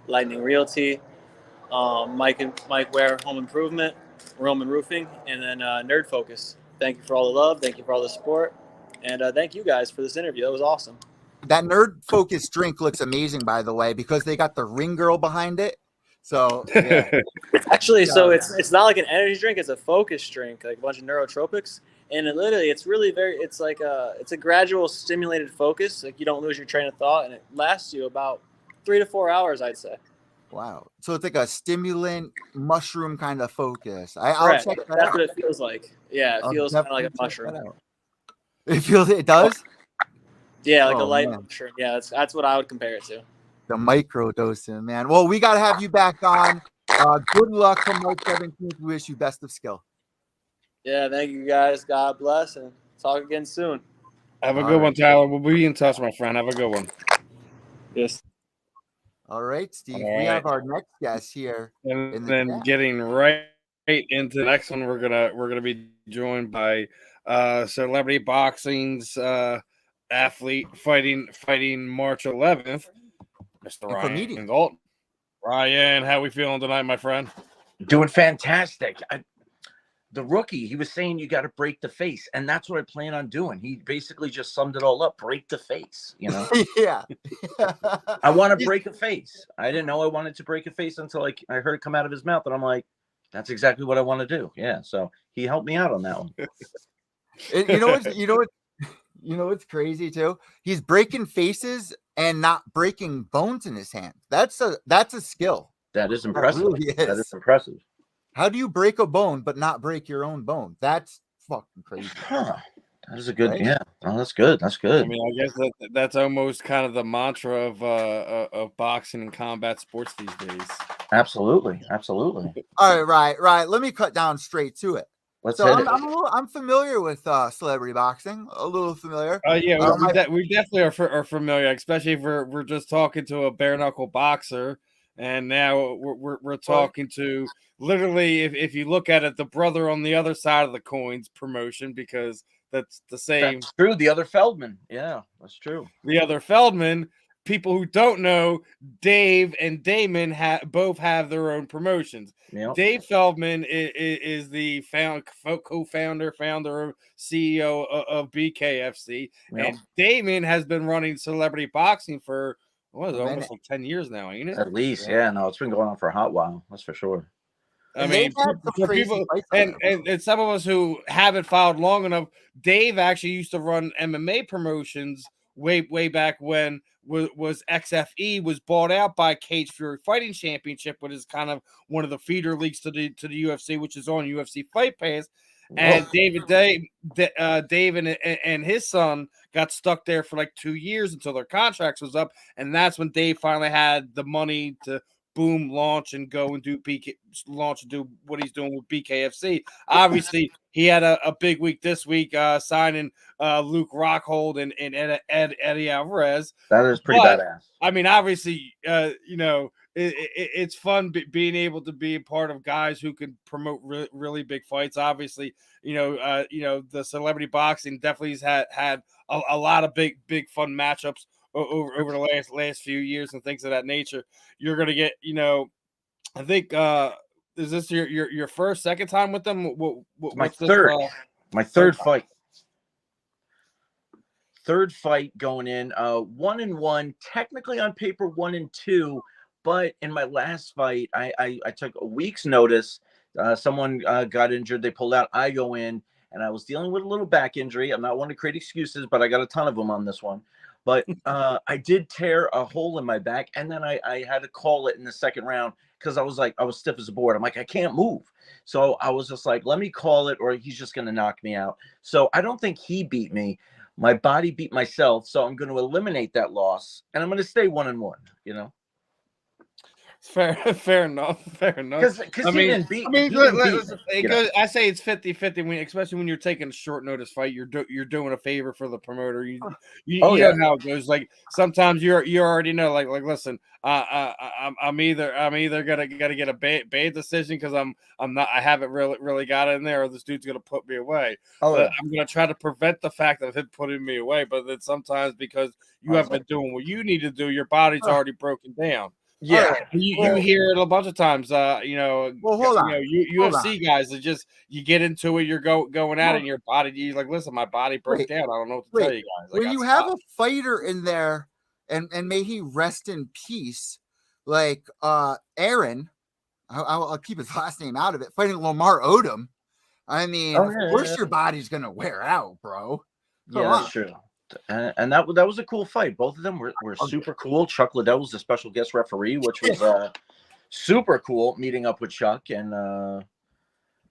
Lightning Realty, Mike Ware Home Improvement, Roman Roofing, and then Nerd Focus. Thank you for all the love. Thank you for all the support. And thank you guys for this interview. That was awesome. That Nerd Focus drink looks amazing, by the way, because they got the ring girl behind it. So yeah. Actually, so it's not like an energy drink; it's a focus drink, like a bunch of neurotropics. And it's really it's a gradual stimulated focus. Like you don't lose your train of thought, and it lasts you about 3 to 4 hours, I'd say. Wow. So it's like a stimulant mushroom kind of focus. I'll check that That's out. what it feels like. Yeah, it feels kind of like a mushroom. It does? Yeah, like a light mushroom. Yeah, that's what I would compare it to. The micro dosing, man. Well, we got to have you back on. Good luck on March 17th. We wish you best of skill. Yeah, thank you guys. God bless, and talk again soon. Have a good one, Tyler. We'll be in touch, my friend. Have a good one. Yes. All right, Steve. All We right. have our next guest here. And then getting right into the next one, we're gonna be joined by celebrity boxing's athlete fighting March 11th, Mr. Ryan Daulton. Ryan, how we feeling tonight, my friend? Doing fantastic. The rookie, he was saying you got to break the face, and that's what I plan on doing. He basically just summed it all up: break the face. You know? Yeah. I want to break a face. I didn't know I wanted to break a face until I heard it come out of his mouth, and I'm like, that's exactly what I want to do. Yeah. So he helped me out on that one. You know what's crazy too? He's breaking faces and not breaking bones in his hand. That's a skill. That is impressive. That really is. That is impressive. How do you break a bone but not break your own bone? That's fucking crazy. Huh. That is a good, right? Yeah. Oh, that's good. That's good. I mean, I guess that's almost kind of the mantra of boxing and combat sports these days. Absolutely. Absolutely. All right. Let me cut down straight to it. Let's So hit it. I'm familiar with celebrity boxing, a little familiar. Yeah, we definitely are familiar, especially if we're just talking to a bare knuckle boxer, and now we're talking to literally, if you look at it, the brother on the other side of the coin's promotion, because that's the same. That's true. The other Feldman. Yeah, that's true. The other Feldman. People who don't know, Dave and Damon both have their own promotions. Yep. Dave Feldman is the co-founder, CEO of BKFC, Yep. and Damon has been running celebrity boxing for almost like 10 years now, ain't it? At least, yeah. No, it's been going on for a hot while. That's for sure. I mean, for people and some of us who haven't followed long enough, Dave actually used to run MMA promotions way back when was XFE was bought out by Cage Fury Fighting Championship, which is kind of one of the feeder leagues to the UFC, which is on UFC Fight Pass. And Dave and his son got stuck there for like 2 years until their contracts was up, and that's when Dave finally had the money to launch and go and do what he's doing with BKFC. Obviously, he had a big week this week, signing Luke Rockhold and Eddie Alvarez. That is pretty badass. I mean, obviously, it's fun being able to be a part of guys who can promote really big fights. Obviously, the celebrity boxing definitely has had a lot of big fun matchups over the last few years and things of that nature. You're gonna get, I think, is this your first, second time with them? My third, my third fight. Third fight going in, 1-1, technically on paper 1-2, but in my last fight, I took a week's notice. Someone got injured, they pulled out. I go in, and I was dealing with a little back injury. I'm not one to create excuses, but I got a ton of them on this one. But I did tear a hole in my back, and then I had to call it in the second round because I was stiff as a board. I'm like, I can't move. So I was just like, let me call it, or he's just going to knock me out. So I don't think he beat me. My body beat myself. So I'm going to eliminate that loss, and I'm going to stay 1-1, Fair enough. Fair enough. Because I he mean, didn't beat. I mean, he didn't beat listen, him, it you know? goes, I say it's 50-50 when, especially when you're taking a short notice fight. You're doing a favor for the promoter. You Oh, know yeah. how it goes. Like sometimes you already know. Like listen, I'm either gonna get a bad decision because I haven't really got it in there, or this dude's gonna put me away. Oh, But yeah. I'm gonna try to prevent the fact of him putting me away. But then sometimes because you haven't been doing what you need to do, your body's already broken down. Yeah. All right. You hear it a bunch of times. You know, Well, hold on. Hold UFC guys that just you get into it, you're going at it, and your body. You're like, listen, my body broke Wait, down. I don't know what to tell you guys. when you have a fighter in there, and may he rest in peace, like Aaron, I'll keep his last name out of it, fighting Lamar Odom. I mean, of course your body's gonna wear out, bro. Yeah, that's true. And that was a cool fight. Both of them were super cool. Chuck Liddell was the special guest referee, which was super cool. Meeting up with Chuck, and I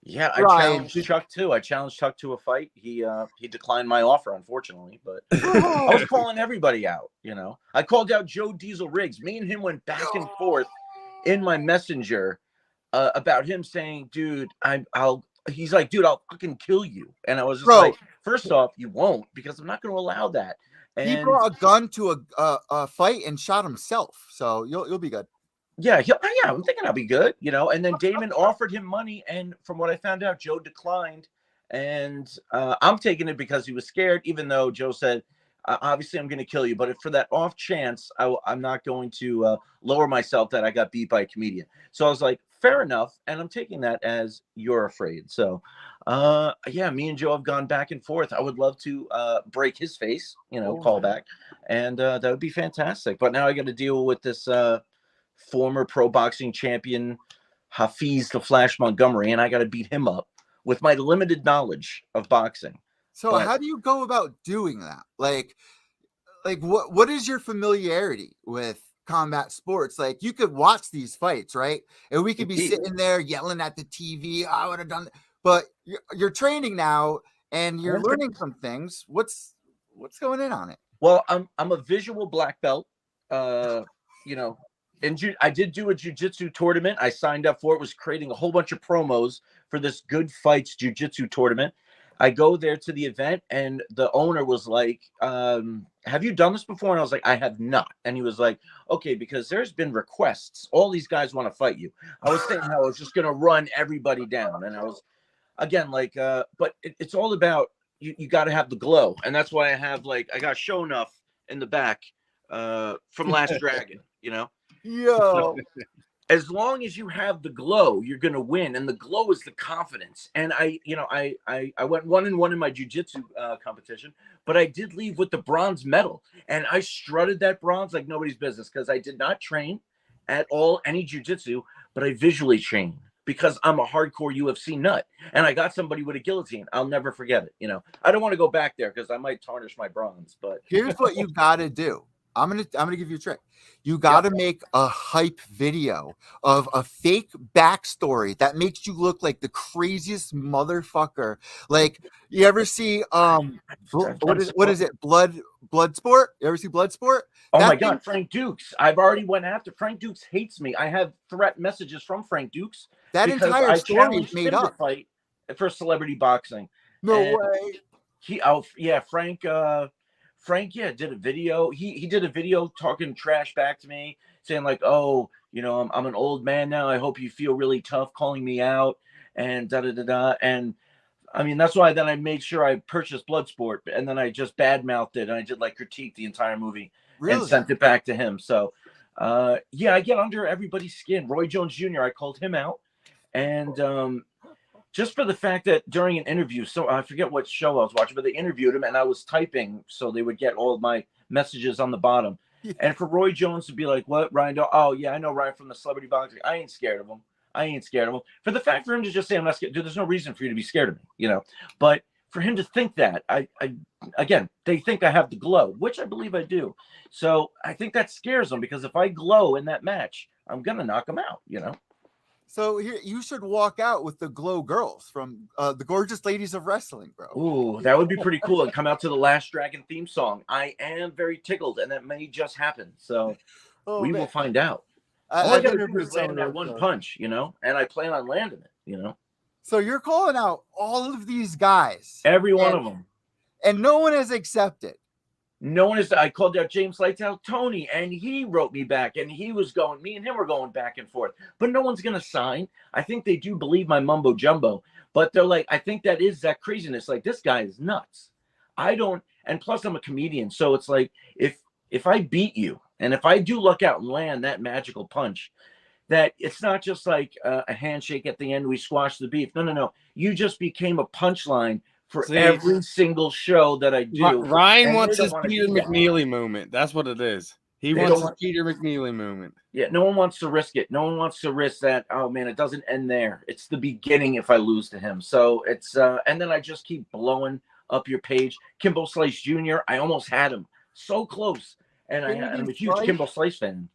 challenged Chuck too. I challenged Chuck to a fight. He declined my offer, unfortunately. But I was calling everybody out. You know, I called out Joe Diesel Riggs. Me and him went back and forth in my messenger about him saying, "Dude, He's like, dude, I'll fucking kill you." And I was just like, first off, you won't, because I'm not going to allow that. And he brought a gun to a fight and shot himself, so you'll be good. Yeah, I'm thinking I'll be good, you know. And then Damon offered him money, and from what I found out, Joe declined. And I'm taking it because he was scared, even though Joe said, obviously I'm going to kill you, but if for that off chance, I'm not going to lower myself that I got beat by a comedian. So I was like, fair enough, and I'm taking that as you're afraid. So me and Joe have gone back and forth. I would love to break his face, you know, call back, and that would be fantastic. But now I got to deal with this former pro boxing champion Hafiz the Flash Montgomery, and I got to beat him up with my limited knowledge of boxing. So how do you go about doing that? Like what is your familiarity with combat sports? Like, you could watch these fights, right? And we could be sitting there yelling at the TV, I would have done that. But you're training now and you're learning some things. What's going in on it? Well, I'm a visual black belt. You know, and I did do a jiu-jitsu tournament. I signed up for it, was creating a whole bunch of promos for this Good Fights jiu-jitsu tournament. I go there to the event, and the owner was like, have you done this before? And I was like, I have not. And he was like, okay, because there's been requests. All these guys want to fight you. I was saying how I was just going to run everybody down. And I was, again, like, but it's all about, you got to have the glow. And that's why I have, like, I got show enough in the back from Last Dragon, you know? Yo. So, as long as you have the glow, you're going to win. And the glow is the confidence. And I went 1-1 in my jiu-jitsu competition, but I did leave with the bronze medal. And I strutted that bronze like nobody's business, because I did not train at all any jiu-jitsu, but I visually trained because I'm a hardcore UFC nut. And I got somebody with a guillotine. I'll never forget it. You know, I don't want to go back there because I might tarnish my bronze. But here's what you got to do. I'm gonna give you a trick. You got to make a hype video of a fake backstory that makes you look like the craziest motherfucker. Like, you ever see what is it? Bloodsport? You ever see Bloodsport? Oh my God, Frank Dukes. I've already went after Frank Dukes. Hates me. I have threat messages from Frank Dukes. That entire story is made up. Fight for celebrity boxing. No way. Frank did a video. He did a video talking trash back to me, saying like, oh, you know, I'm an old man now. I hope you feel really tough calling me out, and da-da-da-da. And I mean, that's why then I made sure I purchased Bloodsport, and then I just badmouthed it, and I did like critique the entire movie and sent it back to him. So I get under everybody's skin. Roy Jones Jr., I called him out, and just for the fact that during an interview, so I forget what show I was watching, but they interviewed him and I was typing so they would get all of my messages on the bottom. And for Roy Jones to be like, what, Ryan? Oh, yeah, I know Ryan from the celebrity boxing. I ain't scared of him. For the fact for him to just say, I'm not scared, dude, there's no reason for you to be scared of me, you know? But for him to think that, again, they think I have the glow, which I believe I do. So I think that scares them, because if I glow in that match, I'm going to knock them out, you know? So here, you should walk out with the Glow Girls from the Gorgeous Ladies of Wrestling, bro. Ooh, that would be pretty cool. And come out to the Last Dragon theme song. I am very tickled, and that may just happen. So we will find out. All I got to do interviewed is some land of that those one guys. punch, and I plan on landing it, So you're calling out all of these guys, every one of them. and no one has accepted. No one is. I called out James Lighthouse, Tony, and he wrote me back, and me and him were going back and forth. But no one's gonna sign. I think they do believe my mumbo jumbo, but they're like, I think that is that craziness. Like, this guy is nuts. I don't, and plus I'm a comedian, so it's like if I beat you, and if I do luck out and land that magical punch, that it's not just like a handshake at the end, we squash the beef. No. You just became a punchline for every single show that I do. Ryan wants they his don't wanna Peter do that. McNeely moment. That's what it is. He They wants don't his want- Peter McNeely moment. Yeah, no one wants to risk it. No one wants to risk that. Oh man, it doesn't end there. It's the beginning if I lose to him. So it's and then I just keep blowing up your page. Kimbo Slice Jr. I almost had him so close, and I'm a huge Slice? Kimbo Slice fan.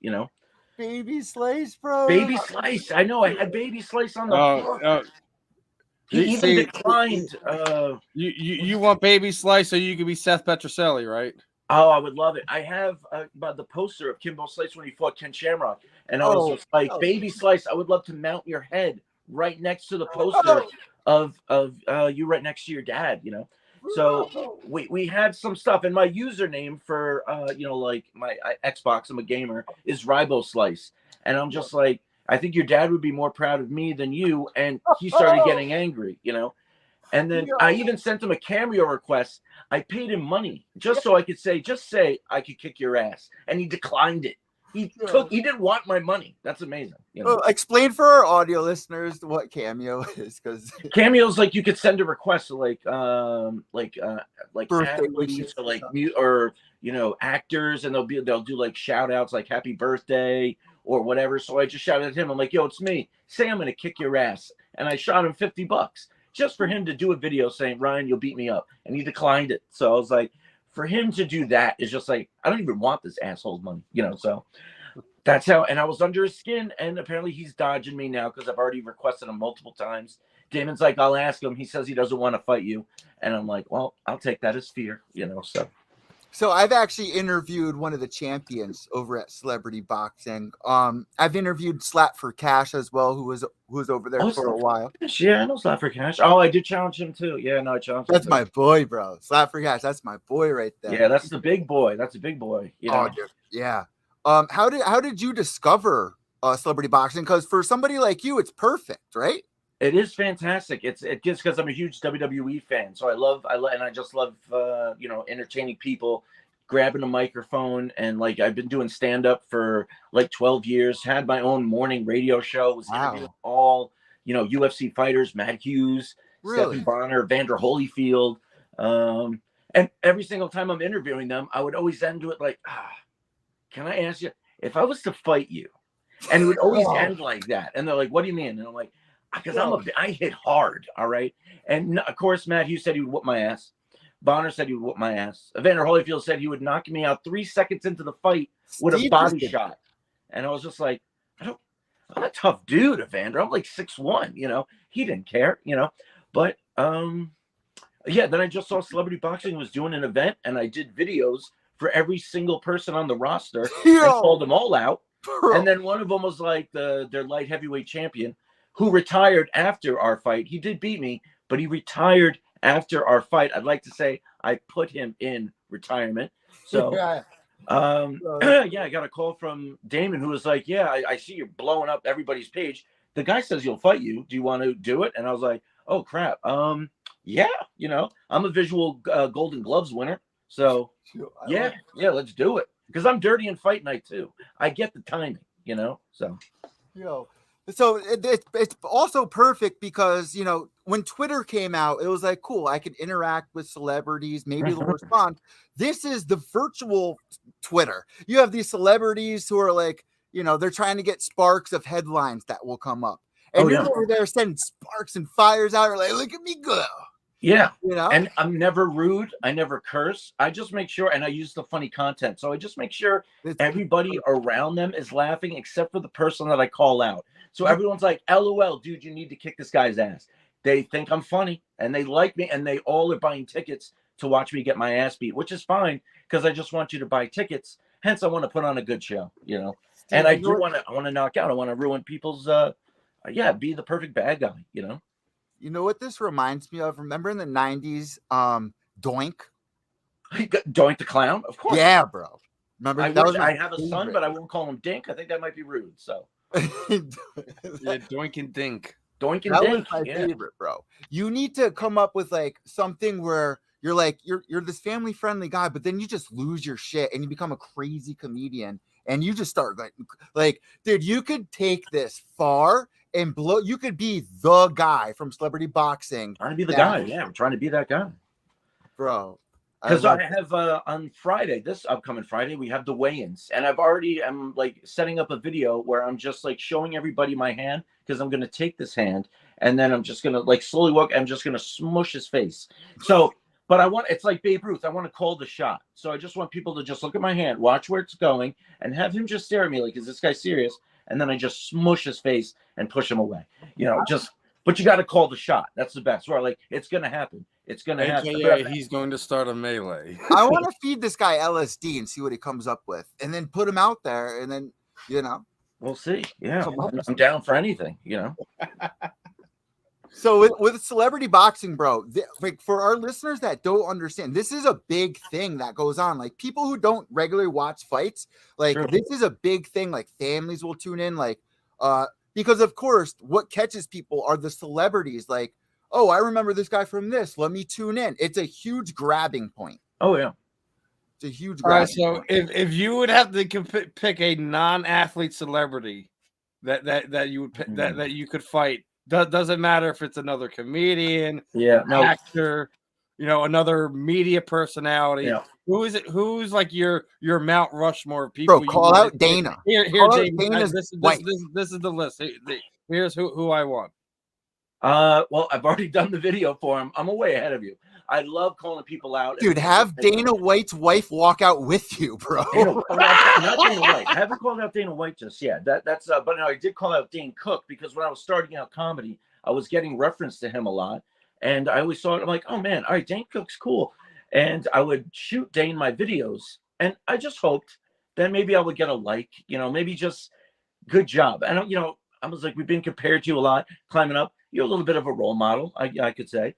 Baby Slice, bro. Baby Slice. I know. I had Baby Slice on the hook. He even see, declined. You want Baby Slice so you can be Seth Petroselli, right? Oh, I would love it. I have the poster of Kimbo Slice when he fought Ken Shamrock, and I was just like, Baby Slice, I would love to mount your head right next to the poster of you right next to your dad. So we had some stuff, and my username for like my Xbox, I'm a gamer, is Ribo Slice, and I'm just like, I think your dad would be more proud of me than you, and he started getting angry, and then I even sent him a cameo request. I paid him money just so I could say I could kick your ass, and he declined it. He didn't want my money. That's amazing. Well, explain for our audio listeners what Cameo is, because Cameo's like you could send a request to like Birthday athletes wishes or actors, and they'll do like shout outs like happy birthday or whatever. So I just shouted at him. I'm like, yo, it's me. Say I'm gonna kick your ass, and I shot him $50 just for him to do a video saying, Ryan, you'll beat me up, and he declined it. So I was like, for him to do that is just like, I don't even want this asshole's money, so that's how. And I was under his skin, and apparently he's dodging me now because I've already requested him multiple times. Damon's like, I'll ask him. He says he doesn't want to fight you, and I'm like, well, I'll take that as fear, So I've actually interviewed one of the champions over at Celebrity Boxing. I've interviewed Slap for Cash as well, who was over there for a while. Yeah, I know Slap for Cash. Oh, I did challenge him too. Yeah, no, I challenged him. That's my boy, bro. Slap for Cash. That's my boy right there. Yeah, that's the big boy. That's a big boy. Oh, dude. Yeah. How did you discover Celebrity Boxing? Because for somebody like you, it's perfect, right? It is fantastic. It gets because I'm a huge WWE fan, so I just love entertaining people, grabbing a microphone, and like I've been doing stand up for like 12 years. Had my own morning radio show. Was interviewing all UFC fighters, Matt Hughes, Really? Stephen Bonner, Vander Holyfield, and every single time I'm interviewing them, I would always end it like, can I ask you if I was to fight you? And it would always end like that. And they're like, what do you mean? And I'm like, because I hit hard, all right. And of course, Matt Hughes said he would whoop my ass. Bonner said he would whoop my ass. Evander Holyfield said he would knock me out 3 seconds into the fight with a body shot. And I was just like, I'm a tough dude, Evander. I'm like 6'1", He didn't care, But yeah, then I just saw Celebrity Boxing was doing an event, and I did videos for every single person on the roster and called them all out. And then one of them was like their light heavyweight champion, who retired after our fight. He did beat me, but he retired after our fight. I'd like to say I put him in retirement. So, yeah, I got a call from Damon, who was like, yeah, I see you're blowing up everybody's page. The guy says he'll fight you. Do you want to do it? And I was like, oh, crap. Yeah, I'm a visual Golden Gloves winner. So, yeah, let's do it. Because I'm dirty in fight night, too. I get the timing, so. So it's also perfect because, when Twitter came out, it was like, cool, I could interact with celebrities. Maybe they'll respond. This is the virtual Twitter. You have these celebrities who are like, they're trying to get sparks of headlines that will come up. And you're over there sending sparks and fires out. You're like, look at me go. Yeah. And I'm never rude. I never curse. I just make sure, and I use the funny content. So I just make sure everybody around them is laughing except for the person that I call out. So everyone's like, LOL, dude, you need to kick this guy's ass. They think I'm funny and they like me, and they all are buying tickets to watch me get my ass beat, which is fine because I just want you to buy tickets. Hence, I want to put on a good show, And I do want to knock out. I want to ruin people's be the perfect bad guy, you know. You know what this reminds me of? Remember in the 90s, Doink? Doink the clown, of course. Yeah, bro. Remember I have a son, but I won't call him Dink. I think that might be rude. So Doink and Dink. Doink and that Dink. was my favorite, bro. You need to come up with like something where you're like you're this family friendly guy, but then you just lose your shit and you become a crazy comedian and you just start like dude, you could take this far and blow. You could be the guy from celebrity boxing. Trying to be the guy. Yeah, I'm trying to be that guy, bro. Because I have on Friday, this upcoming Friday, we have the weigh-ins, and I'm like setting up a video where I'm just like showing everybody my hand because I'm gonna take this hand and then I'm just gonna like slowly walk. I'm just gonna smush his face. So, but it's like Babe Ruth. I want to call the shot. So I just want people to just look at my hand, watch where it's going, and have him just stare at me like, is this guy serious? And then I just smush his face and push him away. You know, but you got to call the shot. That's the best. Where like it's gonna happen. It's going to happen. Yeah, he's going to start a melee. I want to feed this guy LSD and see what he comes up with, and then put him out there, and then we'll see. Yeah, I'm down for anything. So with celebrity boxing, bro, like for our listeners that don't understand, this is a big thing that goes on. Like people who don't regularly watch fights, like this is a big thing. Like families will tune in, like because of course, what catches people are the celebrities, like. Oh, I remember this guy from this. Let me tune in. It's a huge grabbing point. Oh, yeah. It's a huge grabbing point. If you would have to pick a non-athlete celebrity that you would pick, that you could fight, doesn't matter if it's another comedian, actor, another media personality. Yeah. Who is it? Who's like your Mount Rushmore people? Bro, call out Dana. Here, Dana. This is the list. Here's who I want. Well, I've already done the video for him. I'm way ahead of you. I love calling people out. Dude, have Dana White's wife walk out with you, bro. Not Dana White. I haven't called out Dana White just yet. That's but no, I did call out Dane Cook because when I was starting out comedy, I was getting reference to him a lot. And I always saw it. I'm like, oh man, all right, Dane Cook's cool. And I would shoot Dane my videos. And I just hoped that maybe I would get a like, maybe just good job. And I was like, we've been compared to you a lot, climbing up. You're a little bit of a role model, I could say.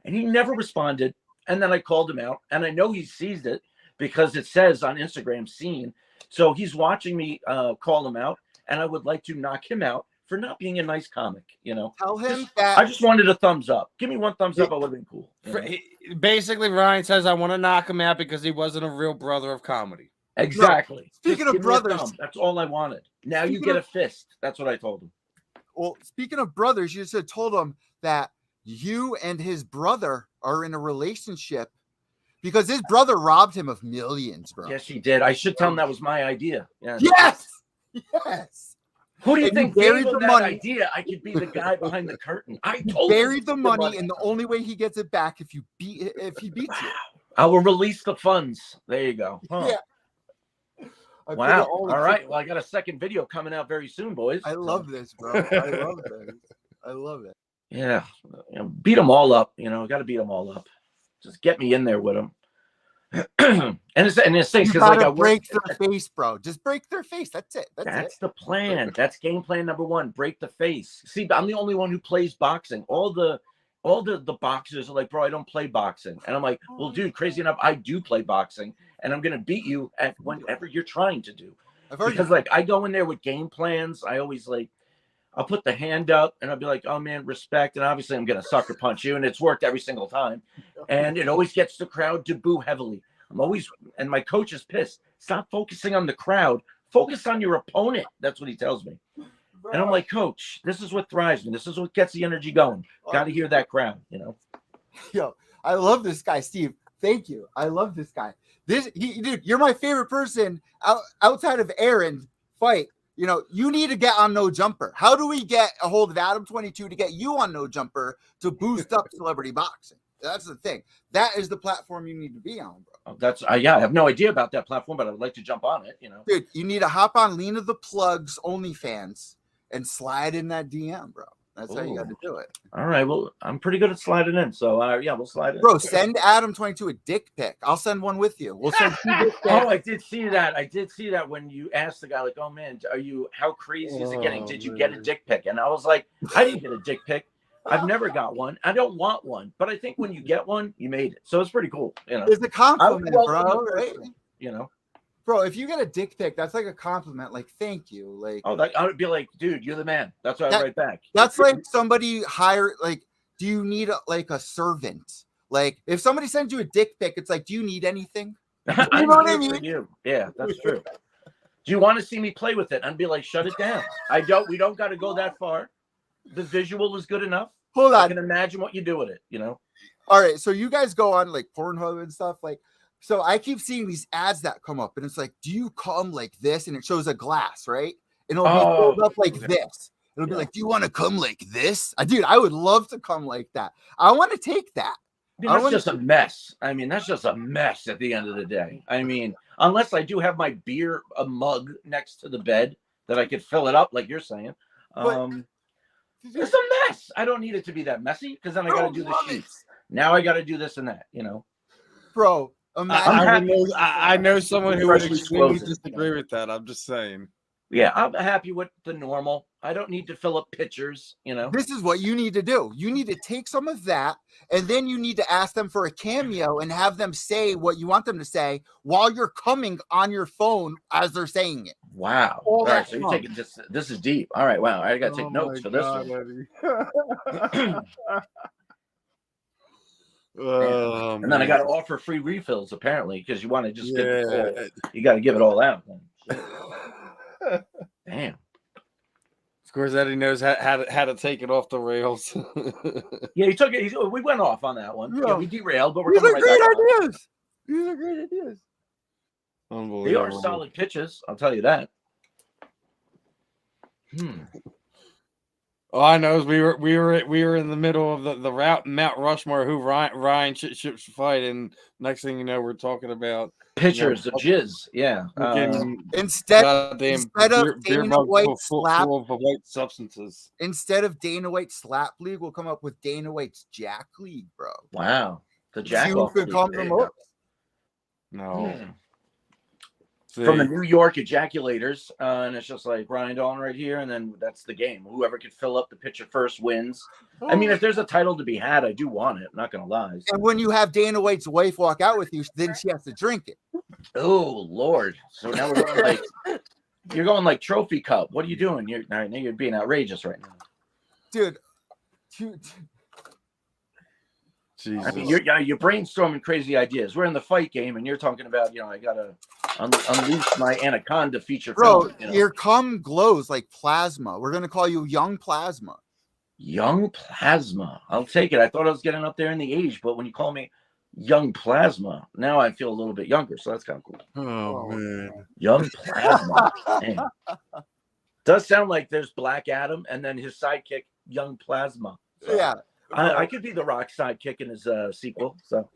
And he never responded. And then I called him out. And I know he seized it because it says on Instagram, seen. So he's watching me call him out. And I would like to knock him out for not being a nice comic, Tell him that. I just wanted a thumbs up. Give me one thumbs up. I would have been cool. Basically, Ryan says, I want to knock him out because he wasn't a real brother of comedy. Exactly. Speaking of brothers. That's all I wanted. Now you get a fist. That's what I told him. Well, speaking of brothers, you just told him that you and his brother are in a relationship because his brother robbed him of millions, bro. Yes, he did. I should tell him that was my idea. Yeah. Yes. Who do you think buried the money? Idea? I could be the guy behind the curtain. I buried the money, and the only way he gets it back if he beats you. I will release the funds. There you go. Huh. Yeah. Wow. All right. Well, I got a second video coming out very soon, boys. I love this, bro. I love it. Yeah. Beat them all up. Got to beat them all up. Just get me in there with them. and it's things because I break their face, bro. Just break their face. That's it. That's the plan. That's game plan number one. Break the face. See, I'm the only one who plays boxing. All the boxers are like, bro, I don't play boxing. And I'm like, well, dude, crazy enough, I do play boxing. And I'm going to beat you at whatever you're trying to do. Because, like, I go in there with game plans. I always, like, I'll put the hand up, and I'll be like, oh, man, respect. And obviously I'm going to sucker punch you. And it's worked every single time. And it always gets the crowd to boo heavily. And my coach is pissed. Stop focusing on the crowd. Focus on your opponent. That's what he tells me. And I'm like, Coach, this is what thrives me. This is what gets the energy going. Got to hear that crowd, Yo, I love this guy, Steve. Thank you. I love this guy. Dude, you're my favorite person outside of Aaron fight. You need to get on No Jumper. How do we get a hold of Adam 22 to get you on No Jumper to boost up celebrity boxing? That's the thing. That is the platform you need to be on, bro. That's I have no idea about that platform, but I would like to jump on it. Dude, you need to hop on Lena the Plug's OnlyFans and slide in that DM, bro. That's how you got to do it. All right. Well, I'm pretty good at sliding in. So, yeah, we'll slide in. Bro, send Adam22 a dick pic. I'll send one with you. We'll send 2 dick pics. Oh, I did see that. I did see that when you asked the guy, like, oh, man, how crazy is it getting? Did you get a dick pic? And I was like, I didn't get a dick pic. I've never got one. I don't want one. But I think when you get one, you made it. So it's pretty cool. You know, it's a compliment, bro. Right? You know, bro, if you get a dick pic, that's like a compliment. Like, thank you. Like, I would be like, dude, you're the man. That's what I write back. That's like somebody hire. Like, do you need a servant? Like, if somebody sends you a dick pic, it's like, do you need anything? You know what I mean? You. Yeah, that's true. Do you want to see me play with it? I'd be like, shut it down. We don't got to go that far. The visual is good enough. Hold on. I can imagine what you do with it, you know? All right. So you guys go on like Pornhub and stuff. Like, so I keep seeing these ads that come up and it's like, do you come like this? And it shows a glass, right? And it'll be pulled up like this. It'll be like, do you want to come like this? Dude, I would love to come like that. I want to take that. That's just a mess. I mean, that's just a mess at the end of the day. I mean, unless I do have my beer, a mug next to the bed that I could fill it up like you're saying. It's a mess. I don't need it to be that messy because then I got to do the sheets. Now I got to do this and that, you know? Bro, I know someone who would extremely Disclosing, disagree with that. I'm just saying. Yeah, I'm happy with the normal. I don't need to fill up pitchers, you know. This is what you need to do. You need to take some of that, and then you need to ask them for a cameo and have them say what you want them to say while you're coming on your phone as they're saying it. Wow. All right, so you're taking this is deep. All right, wow. I got to take notes for this one. And then I got to offer free refills apparently because you want to just you got to give it all out. Damn. Of course, Eddie knows how to take it off the rails. Yeah, he took it. We went off on that one. Yeah, we derailed, but we're These coming are great right back ideas. These are great ideas. Unbelievable. They are solid pitches. I'll tell you that. All I know is we were in the middle of the route Mount Rushmore who Ryan should fight, and next thing you know, we're talking about pitchers, the jizz. Yeah. Instead of Dana White slap full of white substances. Instead of Dana White slap league, we'll come up with Dana White's Jack League, bro. Wow. The Jack See who off could league. come the most. No. From the New York ejaculators, and it's just like Ryan Daulton right here, and then that's the game. Whoever could fill up the pitcher first wins. I mean, if there's a title to be had, I do want it. I'm not gonna lie. And when you have Dana White's wife walk out with you, then she has to drink it. Oh Lord! So now we're going like you're going like trophy cup. What are you doing? You're being outrageous right now, dude. Jesus. I mean, you're brainstorming crazy ideas. We're in the fight game, and you're talking about, I gotta unleash my anaconda feature. Bro, film, your cum glows like plasma. We're gonna call you Young Plasma. Young Plasma. I'll take it. I thought I was getting up there in the age, but when you call me Young Plasma, now I feel a little bit younger, so that's kind of cool. Oh man, Young Plasma. Does sound like there's Black Adam and then his sidekick, Young Plasma. So. Yeah. I could be the Rock sidekick in his sequel. So,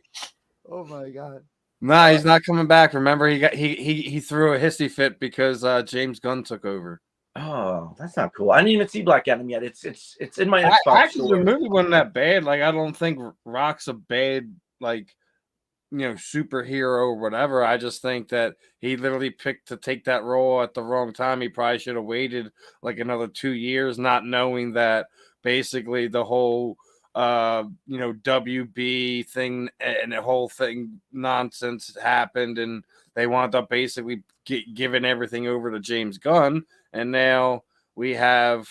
oh my god, nah, he's not coming back. Remember, he threw a hissy fit because James Gunn took over. Oh, that's not cool. I didn't even see Black Adam yet. It's in my Xbox. Actually, the movie wasn't that bad. Like, I don't think Rock's a bad superhero or whatever. I just think that he literally picked to take that role at the wrong time. He probably should have waited like another 2 years, not knowing that basically the whole WB thing and the whole thing nonsense happened, and they wound up basically giving everything over to James Gunn, and now we have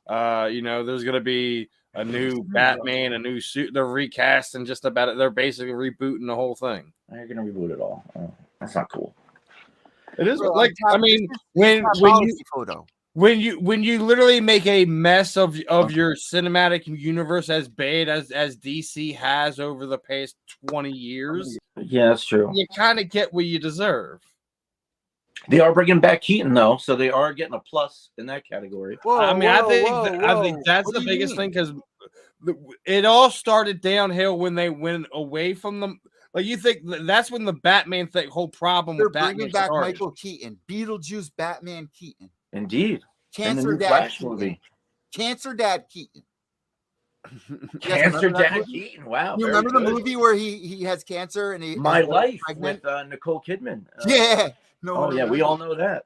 there's going to be a new Batman, a new suit. They're recasting just about it. They're basically rebooting the whole thing. They're going to reboot it all. Oh, that's not cool. It is when you literally make a mess of your cinematic universe as bad as DC has over the past 20 years. Yeah, that's true. You kind of get what you deserve. They are bringing back Keaton though, so they are getting a plus in that category. I think that's the biggest thing, because it all started downhill when they went away from them. Like, you think that's when the Batman whole problem They're with Batman bringing back started. Michael Keaton, Beetlejuice, Batman Keaton. Indeed. Cancer Dad Flash movie. Cancer Dad Keaton. Cancer remember that Dad movie? Keaton. Wow. You very remember the good. movie where he has cancer and he My and Life pregnant? with Nicole Kidman. Yeah. No Oh one yeah, we remembers. all know that.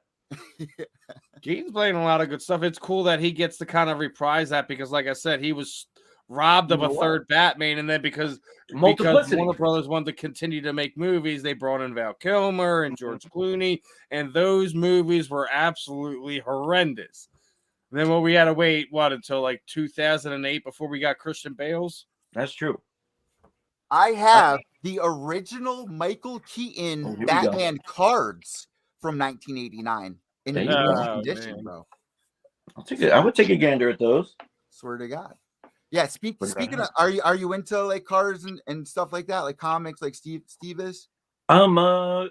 Keaton's playing a lot of good stuff. It's cool that he gets to kind of reprise that because, like I said, he was robbed of a third Batman, and then because Multiplicity. Warner Brothers wanted to continue to make movies, they brought in Val Kilmer and George Clooney, and those movies were absolutely horrendous. And then we had to wait until like 2008 before we got Christian Bale's. That's true. I have the original Michael Keaton here we Batman cards from 1989 in There you mint go. condition, Man. bro. I would take a gander at those. Swear to God. Yeah, speaking of, are you into like cards and stuff like that, like comics, like Steve is? I'm a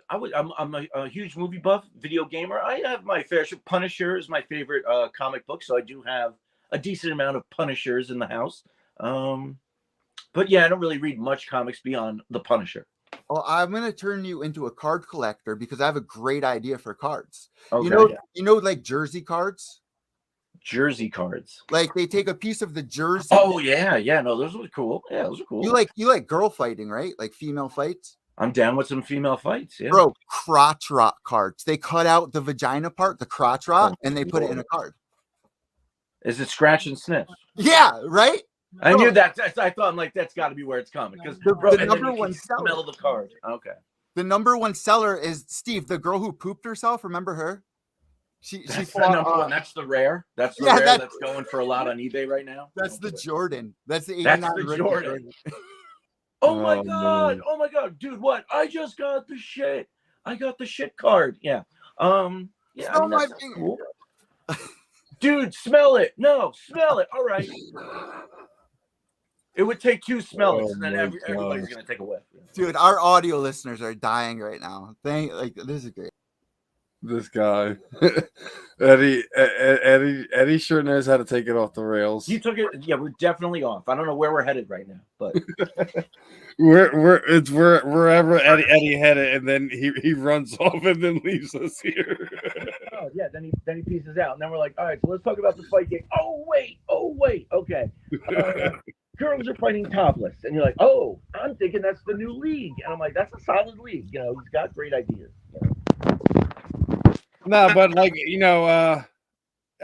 huge movie buff, video gamer. I have my fair share. Punisher is my favorite comic book, so I do have a decent amount of Punishers in the house. But yeah, I don't really read much comics beyond the Punisher. Well, I'm gonna turn you into a card collector because I have a great idea for cards. Okay. You know, like jersey cards. Jersey cards. Like they take a piece of the jersey. Oh yeah. No, those are cool. Yeah, those are cool. You like girl fighting, right? Like female fights. I'm down with some female fights. Yeah. Bro, crotch rot cards. They cut out the vagina part, the crotch rot, and they put it in a card. Is it scratch and sniff? Yeah, right. I knew that. I thought I'm like that's got to be where it's coming because the number one seller. Smell the card. Okay. The number one seller is Steve, the girl who pooped herself. Remember her? She That's fought, the number one. That's the rare. That's the Yeah, rare that's- that's going for a lot on eBay right now. That's the Jordan. That's the 89 That's the Jordan. Jordan. Oh my Oh, god! man. Oh my god, dude! What? I just got the shit. I got the shit card. Yeah. Yeah. Smell my that's finger. cool. Dude, smell it. No, smell it. All right. It would take 2 smells, and then my everybody's gosh. gonna take a whiff. Dude, our audio listeners are dying right now. This is great. This guy, Eddie sure knows how to take it off the rails. You took it. Yeah, we're definitely off. I don't know where we're headed right now, but It's wherever Eddie headed, and then he runs off and then leaves us here. oh yeah, then he pieces out, and then we're like, all right, so let's talk about the fight game. Oh wait, okay. Girls are fighting topless, and you're like, oh, I'm thinking that's the new league, and I'm like, that's a solid league. You know, he's got great ideas. You know? No, but like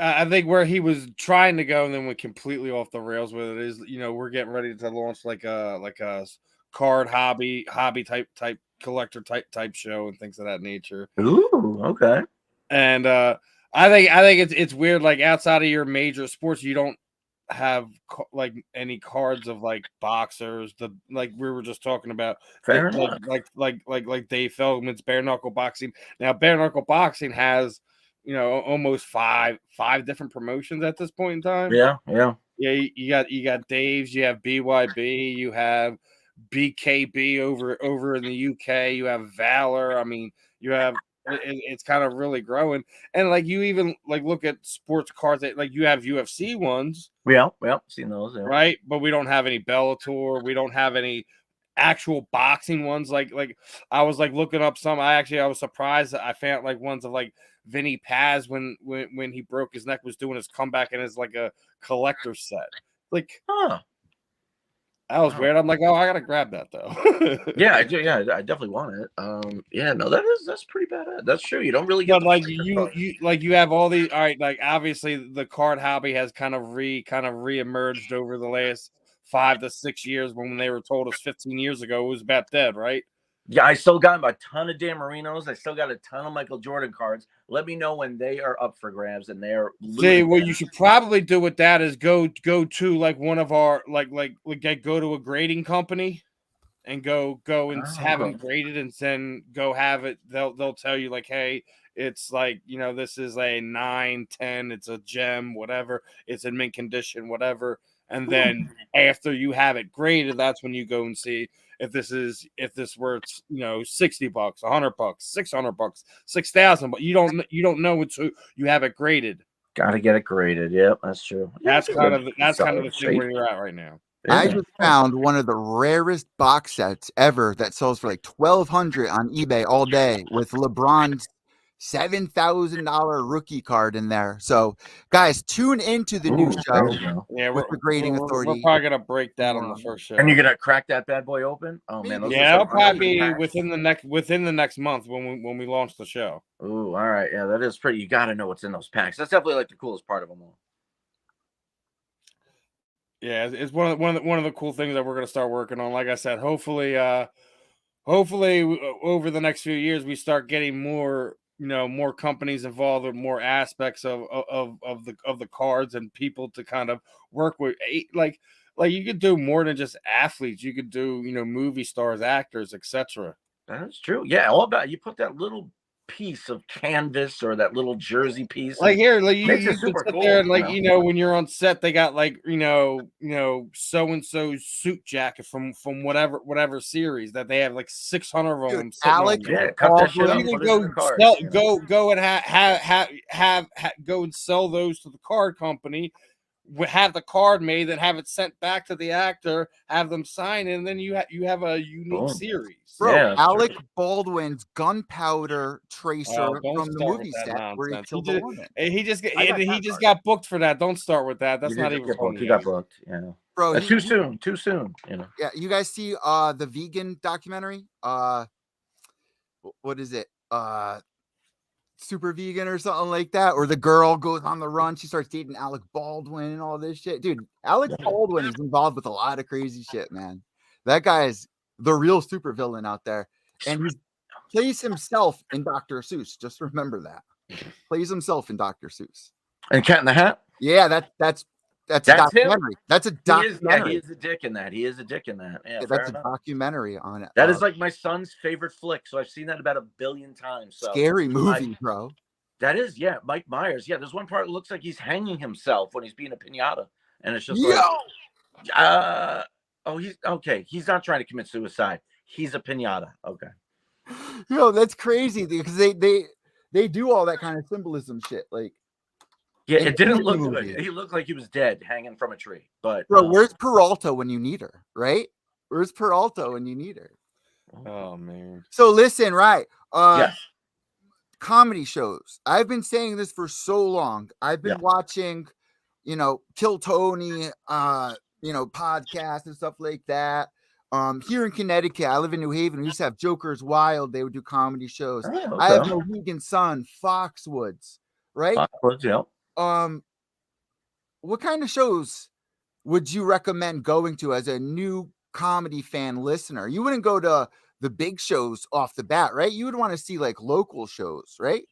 I think where he was trying to go and then went completely off the rails with it is, we're getting ready to launch like a card hobby type collector type show and things of that nature. Ooh, okay. And I think it's weird, like outside of your major sports, you don't have like any cards of like boxers, like we were just talking about. Fair like, enough. like Dave Feldman's bare knuckle boxing. Now bare knuckle boxing has almost five different promotions at this point in time. Yeah. You got Dave's, you have BYB, you have BKB over in the UK, you have Valor. I mean, you have it's kind of really growing, and like you even like look at sports cards that like you have UFC ones. Yeah, seen those. Yeah. Right, but we don't have any Bellator. We don't have any actual boxing ones. Like I was like looking up some. I was surprised that I found like ones of like Vinny Paz when he broke his neck was doing his comeback and it's like a collector set. Like, that was weird. I'm like, oh, I gotta grab that though. yeah, I definitely want it. Yeah, no, that's pretty bad. That's true. You don't really get. But like you have all these. All right, like obviously the card hobby has kind of reemerged over the last 5 to 6 years. When they were told us 15 years ago it was about dead, right? Yeah, I still got a ton of Dan Marinos. I still got a ton of Michael Jordan cards. Let me know when they are up for grabs and they're. See, what you should probably do with that is go to like one of our like go to a grading company and go and have them graded and then go have it. They'll tell you like, hey, it's like this is a 9, 10. It's a gem, whatever. It's in mint condition, whatever. And then after you have it graded, that's when you go and see if this were $60, $100, $600, $6,000, but you don't know until you have it graded. Got to get it graded. Yep, that's true. That's kind of the thing where you're at right now. I just found one of the rarest box sets ever that sells for like $1,200 on eBay all day with LeBron's $7,000 rookie card in there. So, guys, tune into the new there show you go. Yeah, with the grading we're authority. probably gonna break that on the first show. And you're gonna crack that bad boy open? Oh man, those yeah, are it'll probably be packs. within the next month when we launch the show. Ooh, all right, yeah, that is pretty. You got to know what's in those packs. That's definitely like the coolest part of them all. Yeah, it's one of the cool things that we're gonna start working on. Like I said, hopefully over the next few years we start getting more more companies involved with more aspects of the cards and people to kind of work with. Like you could do more than just athletes. You could do movie stars, actors, etc. That's true. Yeah, all about you put that little piece of canvas or that little jersey piece. Like here, like you makes it can super sit cool, there and you know? when you're on set, they got like so and so's suit jacket from whatever series that they have like 600 of them. Alec, Yeah, cut that shit up, You put can it in the card. go and go and sell those to the card company. Have the card made, then have it sent back to the actor, have them sign it, and then you have a unique series. Bro, Yeah, Alec Baldwin's gunpowder tracer Don't from the start movie with that set where he nonsense. killed the woman. He just got booked for that. Don't start with that. That's not even funny. He got booked. Yeah, Bro, too soon. Too soon. Yeah, you guys see the vegan documentary? What is it? Super Vegan or something like that, or the girl goes on the run, she starts dating Alec Baldwin and all this shit. Dude, Alec Baldwin is involved with a lot of crazy shit, man. That guy's the real super villain out there, and he plays himself in Dr. Seuss. Just remember that. Plays himself in Dr. Seuss. And Cat in the Hat. Yeah, that's a documentary. Him. That's a documentary. He is a dick in that. Yeah, that's a documentary on it. That is like my son's favorite flick. So I've seen that about 1 billion times. So scary movie, bro. That is, yeah. Mike Myers. Yeah, there's one part that looks like he's hanging himself when he's being a piñata, and it's just he's okay. He's not trying to commit suicide. He's a piñata. Okay. That's crazy because they do all that kind of symbolism shit. Like, yeah, it didn't look good. He looked like he was dead, hanging from a tree. But bro, where's Peralta when you need her? Right? Where's Peralta when you need her? Oh man. So listen, right? Yeah. Comedy shows. I've been saying this for so long. I've been watching, Kill Tony, podcasts and stuff like that. Here in Connecticut, I live in New Haven. We used to have Jokers Wild. They would do comedy shows. Oh, okay. I have Mohegan Sun, Foxwoods, right? Foxwoods, yeah. What kind of shows would you recommend going to as a new comedy fan listener? You wouldn't go to the big shows off the bat, right? You would want to see like local shows, right?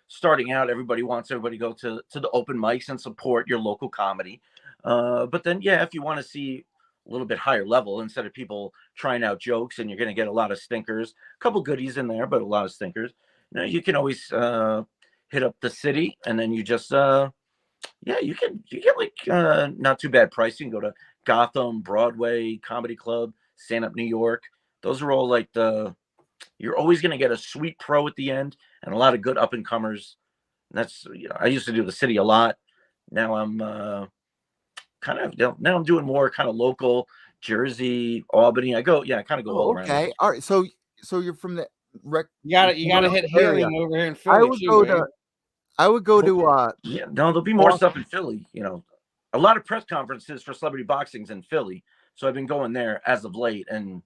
Starting out, everybody wants everybody to go to the open mics and support your local comedy. But then, if you want to see a little bit higher level, instead of people trying out jokes and you're going to get a lot of stinkers, a couple goodies in there, but a lot of stinkers, you can always hit up the city, and then you just you get like not too bad pricing. Go to Gotham, Broadway, Comedy Club, Stand Up New York. Those are all like you're always going to get a sweet pro at the end and a lot of good up and comers. That's I used to do the city a lot. Now I'm now I'm doing more kind of local, Jersey, Albany. I kind of go all around. Okay, all right. So you're from the you gotta hit Helium over here in Philly. I would go to there'll be more stuff in Philly. A lot of press conferences for celebrity boxing's in Philly, so I've been going there as of late and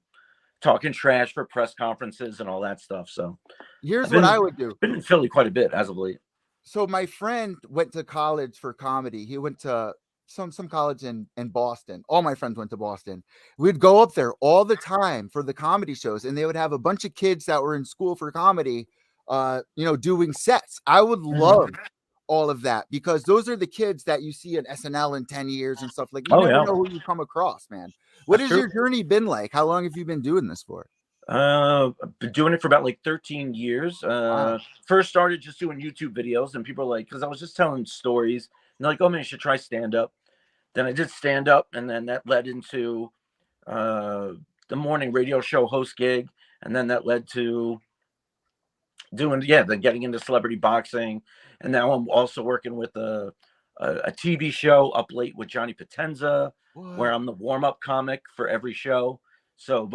talking trash for press conferences and all that stuff. So here's what I would do. Been in Philly quite a bit as of late. So my friend went to college for comedy. He went to some college in Boston. All my friends went to Boston. We'd go up there all the time for the comedy shows, and they would have a bunch of kids that were in school for comedy, doing sets. I would love all of that because those are the kids that you see at SNL in 10 years and stuff like that. You never know who you come across, man. What has your journey been like? How long have you been doing this for? I've been doing it for about like 13 years. Wow. First started just doing YouTube videos, and people are like, because I was just telling stories, and they're like, oh man, you should try stand up. Then I did stand up, and then that led into the morning radio show host gig, and then that led to then getting into celebrity boxing, and now I'm also working with a TV show Up Late with Johnny Potenza, where I'm the warm-up comic for every show. So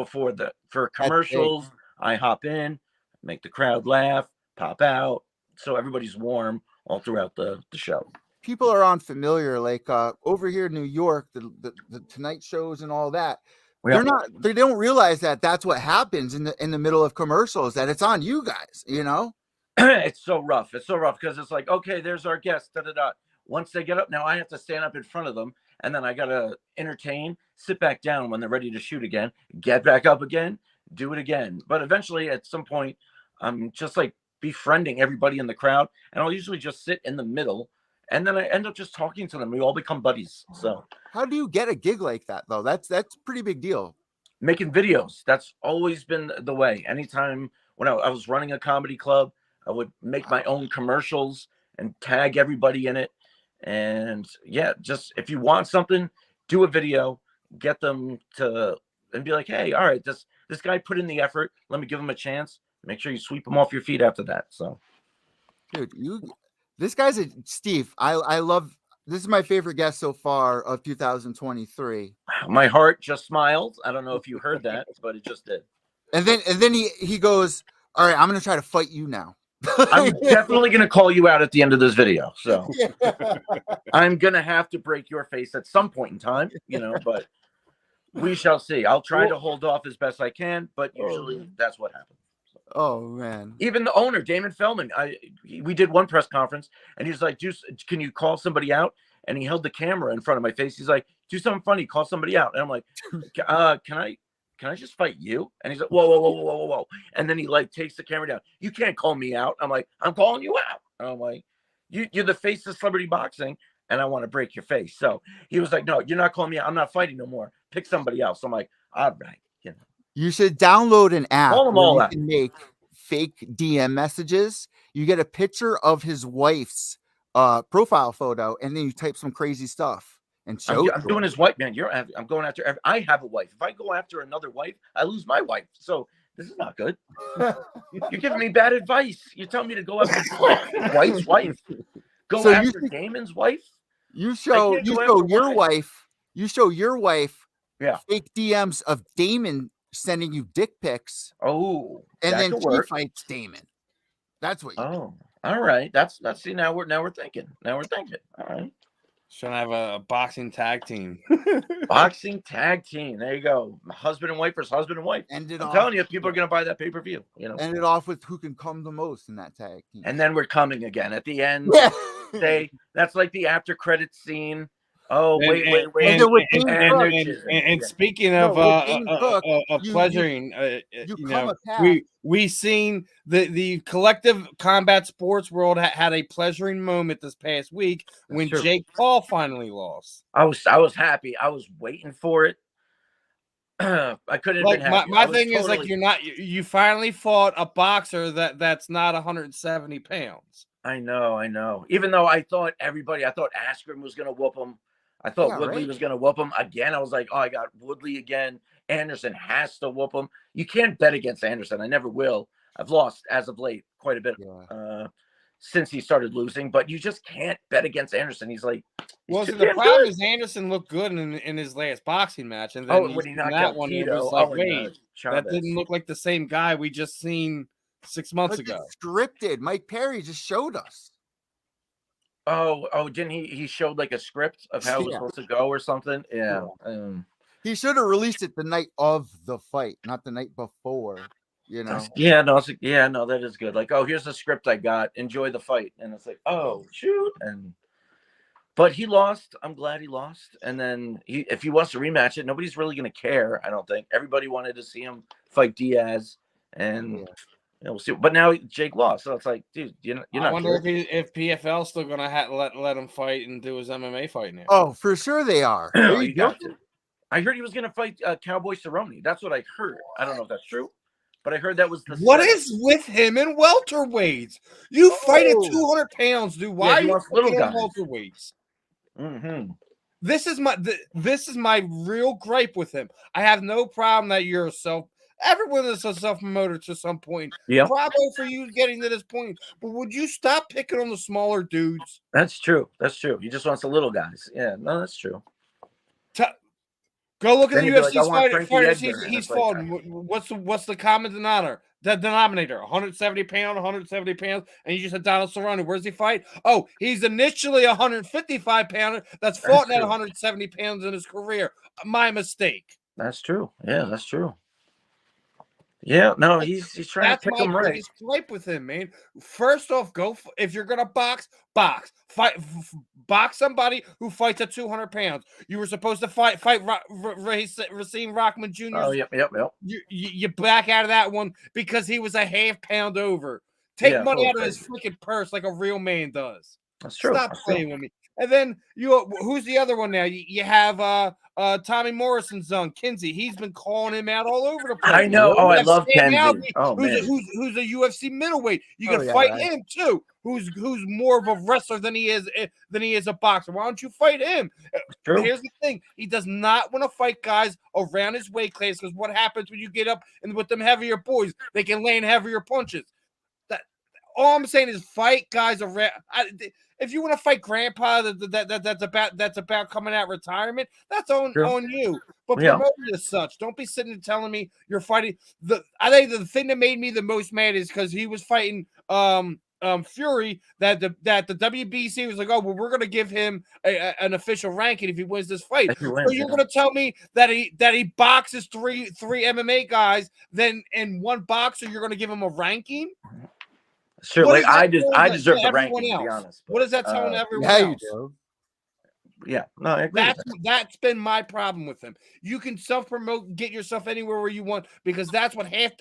for commercials, I hop in, make the crowd laugh, pop out. So everybody's warm all throughout the show. People are unfamiliar, like over here in New York, the Tonight shows and all that. Yeah. They don't realize that that's what happens in the middle of commercials, that it's on you guys, you know? It's so rough because it's like, okay, there's our guest, once they get up, now I have to stand up in front of them, and then I gotta entertain, sit back down when they're ready to shoot again, get back up again, do it again. But eventually at some point I'm just like befriending everybody in the crowd, and I'll usually just sit in the middle, and then I end up just talking to them. We all become buddies. So how do you get a gig like that though? That's a pretty big deal. Making videos, that's always been the way. Anytime when I was running a comedy club, I would make my own commercials and tag everybody in it. And yeah, just if you want something, do a video, get them to, and be like, hey, all right, this guy put in the effort. Let me give him a chance. Make sure you sweep him off your feet after that. So, dude, this guy's Steve. I love. This is my favorite guest so far of 2023. My heart just smiled. I don't know if you heard that, but it just did. And then he goes, all right, I'm gonna try to fight you now. I'm definitely going to call you out at the end of this video. So I'm going to have to break your face at some point in time, but we shall see. I'll try to hold off as best I can, but usually that's what happens. Oh, man. Even the owner, Damon Feldman, we did one press conference, and he's like, can you call somebody out? And he held the camera in front of my face. He's like, do something funny, call somebody out. And I'm like, can I just fight you? And he's like, whoa. And then he takes the camera down. You can't call me out. I'm like, I'm calling you out. And I'm like, you're the face of celebrity boxing, and I want to break your face. So he was like, no, you're not calling me out. I'm not fighting no more. Pick somebody else. I'm like, all right. You should download an app Call them all where you out. can make fake DM messages. You get a picture of his wife's profile photo, and then you type some crazy stuff. And I'm doing his wife, man. I'm going after. I have a wife. If I go after another wife, I lose my wife. So this is not good. You're giving me bad advice. You're telling me to go after wife's wife. Go after Damon's wife. You show your wife. You show your wife. Yeah. Fake DMs of Damon sending you dick pics. Oh, and then she fights Damon. That's what. All right. That's see now we're thinking. All right. Trying to have a boxing tag team. Boxing tag team. There you go. Husband and wife versus husband and wife. I'm telling you, people are going to buy that pay-per-view. End it off with who can come the most in that tag team. And then we're coming again at the end. Say that's like the after credits scene. Oh, wait. And speaking of pleasuring, we seen the collective combat sports world had a pleasuring moment this past week when Jake Paul finally lost. I was happy. I was waiting for it. I couldn't have been happy. My thing is you finally fought a boxer that's not 170 pounds. I know. Even though I thought Askren was going to whoop him. I thought Woodley was going to whoop him again. I was like, oh, I got Woodley again. Anderson has to whoop him. You can't bet against Anderson. I never will. I've lost as of late quite a bit since he started losing, but you just can't bet against Anderson. He's like, the problem is Anderson looked good in his last boxing match, and then when he knocked that out one, Tito, it was like, wait, that didn't look like the same guy we just seen 6 months ago. Scripted. Mike Perry just showed us. Oh, didn't he showed like a script of how it was supposed to go or something? Yeah. He should have released it the night of the fight, not the night before, Yeah, no, that is good. Like, oh, here's the script I got. Enjoy the fight. And it's like, oh, shoot. But he lost. I'm glad he lost. And then if he wants to rematch it, nobody's really going to care, I don't think. Everybody wanted to see him fight Diaz. And we'll see. But now Jake lost. So it's like, dude, you're not. I wonder if PFL's still going to let him fight and do his MMA fight now. Oh, for sure they are. I heard he was going to fight Cowboy Cerrone. That's what I heard. I don't know if that's true, but I heard that was the. What is with him in welterweights? You fight at 200 pounds, dude. Why are you little guys? Welterweights? Mm-hmm. This is my real gripe with him. I have no problem that you're everyone is a self-promoter to some point. Yeah. Bravo for you getting to this point. But would you stop picking on the smaller dudes? That's true. He just wants the little guys. Yeah, no, that's true. Go look at the UFC fighters he's fought. What's the common denominator? the denominator, 170 pounds, 170 pounds, and you just said Donald Cerrone. Where's he fight? Oh, he's initially 155 pounder that's fought at 170 pounds in his career. My mistake. That's true. Yeah, that's true. Yeah, no, he's trying That's to pick my him right. biggest gripe with him, man. First off, if you're gonna box, box somebody who fights at 200 pounds. You were supposed to fight Racine Rockman Jr. Oh, yep. You back out of that one because he was a half pound over. Take money out of his freaking purse like a real man does. That's true. Stop playing with me. And then who's the other one now? You have Tommy Morrison's son, Kinsey. He's been calling him out all over the place. I know. Oh, I love Kinsey. Who's a UFC middleweight. You can fight him too. Who's more of a wrestler than he is a boxer. Why don't you fight him? True. Here's the thing: he does not want to fight guys around his weight class because what happens when you get up and with them heavier boys, they can land heavier punches. All I'm saying is fight guys around. If you want to fight Grandpa, that's about coming out retirement. That's on you. But promote it as such. Don't be sitting and telling me you're fighting. I think the thing that made me the most mad is because he was fighting Fury. That the WBC was like, oh well, we're gonna give him an official ranking if he wins this fight. So you're gonna tell me that he boxes three MMA guys, then in one boxer you're gonna give him a ranking? Sure, like I deserve the ranking, to be honest. What is that telling everyone else? You do. Yeah, no, I agree. That's been my problem with him. You can self-promote, get yourself anywhere where you want, because that's what half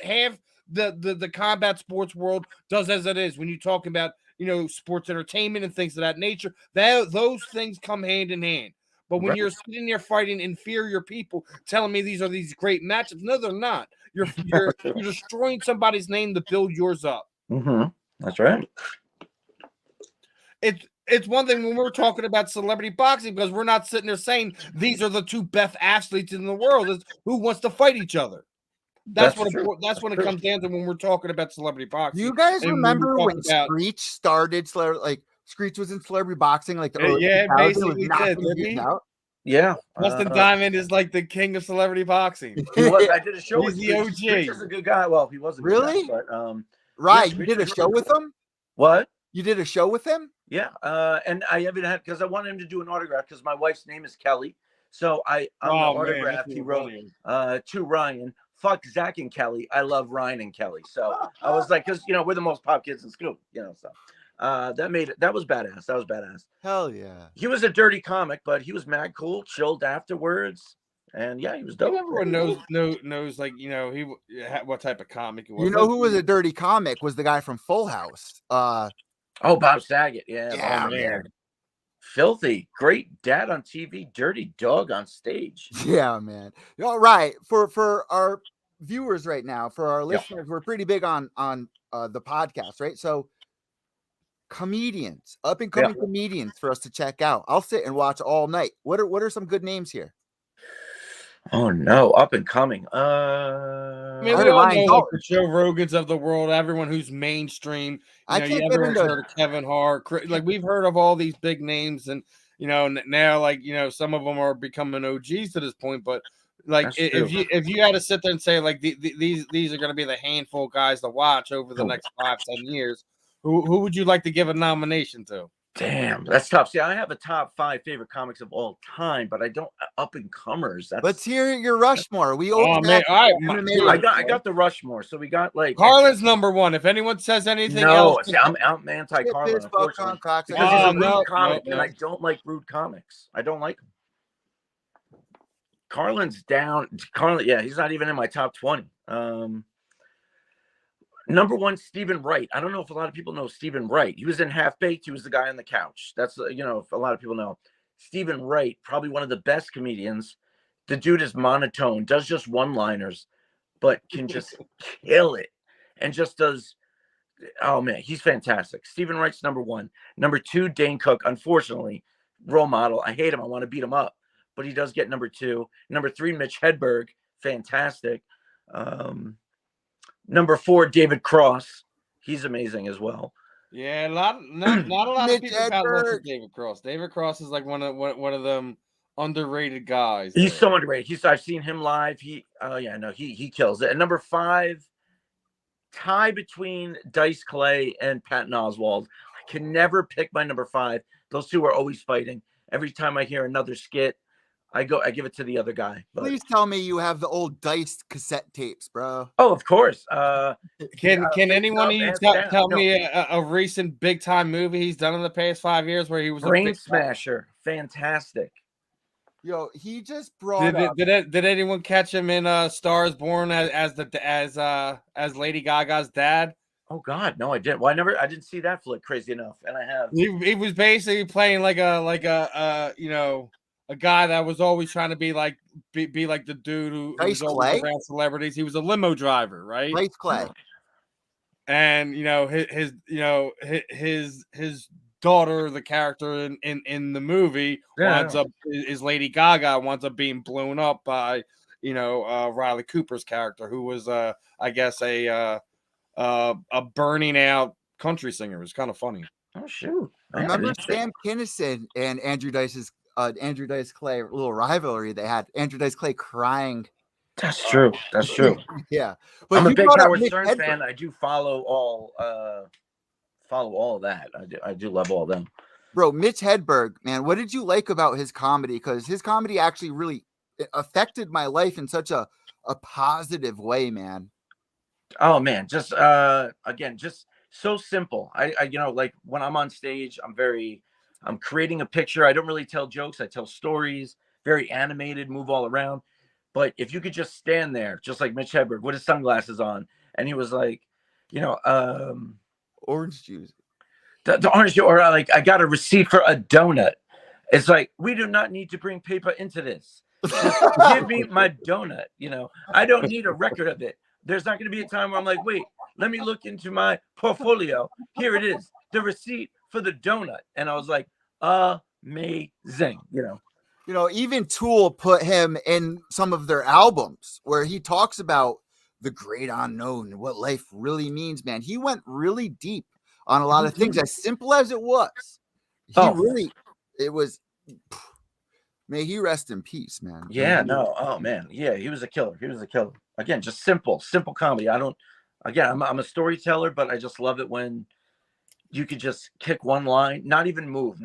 the combat sports world does as it is. When you talk about sports entertainment and things of that nature, those things come hand in hand. But when you're sitting there fighting inferior people, telling me these are these great matchups, no, they're not. You're destroying somebody's name to build yours up. Mm-hmm. That's right. It's one thing when we're talking about celebrity boxing because we're not sitting there saying these are the two best athletes in the world. It's who wants to fight each other. That's when it comes down to when we're talking about celebrity boxing. Do you guys remember when Screech started? Screech was in celebrity boxing, like basically did. Yeah, Dustin Diamond is like the king of celebrity boxing. He was. I did a show with the OG. Screech is a good guy. Well, he wasn't really, good guy, but right. You did a show with him. What? You did a show with him? Yeah, and I even had because I wanted him to do an autograph because my wife's name is Kelly. So on the autograph he wrote to Ryan, fuck Zach and Kelly. I love Ryan and Kelly. So I was like, because we're the most pop kids in school, so that was badass. That was badass. Hell yeah. He was a dirty comic, but he was mad cool, chilled afterwards. And yeah, he was dope. Everyone knows like what type of comic it was. You know who was a dirty comic was the guy from Full House. Bob Saget. Yeah, man. Filthy, great dad on TV, dirty dog on stage. Yeah, man. All right, for our viewers right now, for our listeners, we're pretty big on the podcast, right? So comedians, up and coming comedians for us to check out. I'll sit and watch all night. What are some good names here? Oh no, up and coming. We all know the Joe Rogans of the world, everyone who's mainstream. I can't get into heard of Kevin Hart. Like we've heard of all these big names, and now some of them are becoming OGs to this point. But like if you had to sit there and say like these are going to be the handful of guys to watch over the next 5-10 years, who would you like to give a nomination to? Damn, that's tough. See, I have a top 5 favorite comics of all time, but I don't up and comers. Let's hear your Rushmore. We I got the Rushmore. So we got like Carlin's number 1. If anyone says anything else, see, I'm anti-Carlin, unfortunately, because he's a rude comic, and I don't like rude comics. I don't like them. Carlin's down. He's not even in my top 20. Number 1, Stephen Wright. I don't know if a lot of people know Stephen Wright. He was in Half Baked. He was the guy on the couch. That's, if a lot of people know. Stephen Wright, probably one of the best comedians. The dude is monotone, does just one-liners, but can just kill it. And just does, oh man, he's fantastic. Stephen Wright's number 1. Number 2, Dane Cook. Unfortunately, role model. I hate him. I want to beat him up. But he does get number 2. Number 3, Mitch Hedberg. Fantastic. Number 4, David Cross. He's amazing as well. Yeah, not a lot of people got love for David Cross. David Cross is like one of them underrated guys. He's so underrated. I've seen him live. He kills it. And number 5, tie between Dice Clay and Patton Oswalt. I can never pick my number 5. Those two are always fighting. Every time I hear another skit, I give it to the other guy. But... Please tell me you have the old Dice cassette tapes, bro. Oh, of course. Can anyone of you tell No. me a recent big time movie he's done in the past 5 years where he was Brain a big Smasher? Fantastic. Yo, he just brought up. Did anyone catch him in Stars Born as Lady Gaga's dad? Oh God, no, I didn't. Well, I didn't see that flick. Crazy enough, and I have. He was basically playing like a guy that was always trying to be like the dude who was always around celebrities. He was a limo driver, right? Dice Clay. And his daughter, the character in the movie, winds up is Lady Gaga, winds up being blown up by Riley Cooper's character, who was I guess a burning out country singer. It was kind of funny. Oh shoot! Remember Sam Kinison and Andrew Dice Clay little rivalry they had? Andrew Dice Clay crying. That's true. That's true. Yeah, but I'm a big Howard Stern fan. I do follow all of that. I do love all of them. Bro, Mitch Hedberg, man, what did you like about his comedy? Because his comedy actually really affected my life in such a positive way, man. Oh man, just again, just so simple. I like when I'm on stage, I'm creating a picture. I don't really tell jokes. I tell stories, very animated, move all around. But if you could just stand there, just like Mitch Hedberg with his sunglasses on, and he was like, orange juice. The orange juice, or like, I got a receipt for a donut. It's like, we do not need to bring paper into this. Just give me my donut. I don't need a record of it. There's not going to be a time where I'm like, wait, let me look into my portfolio. Here it is, the receipt for the donut. And I was like, amazing. Even Tool put him in some of their albums where he talks about the great unknown and what life really means, man. He went really deep on a lot of things, as simple as it was. It was, may he rest in peace, man. Yeah, no. Oh man. Yeah, he was a killer. Again, just simple comedy. I'm a storyteller, but I just love it when you could just kick one line, not even move,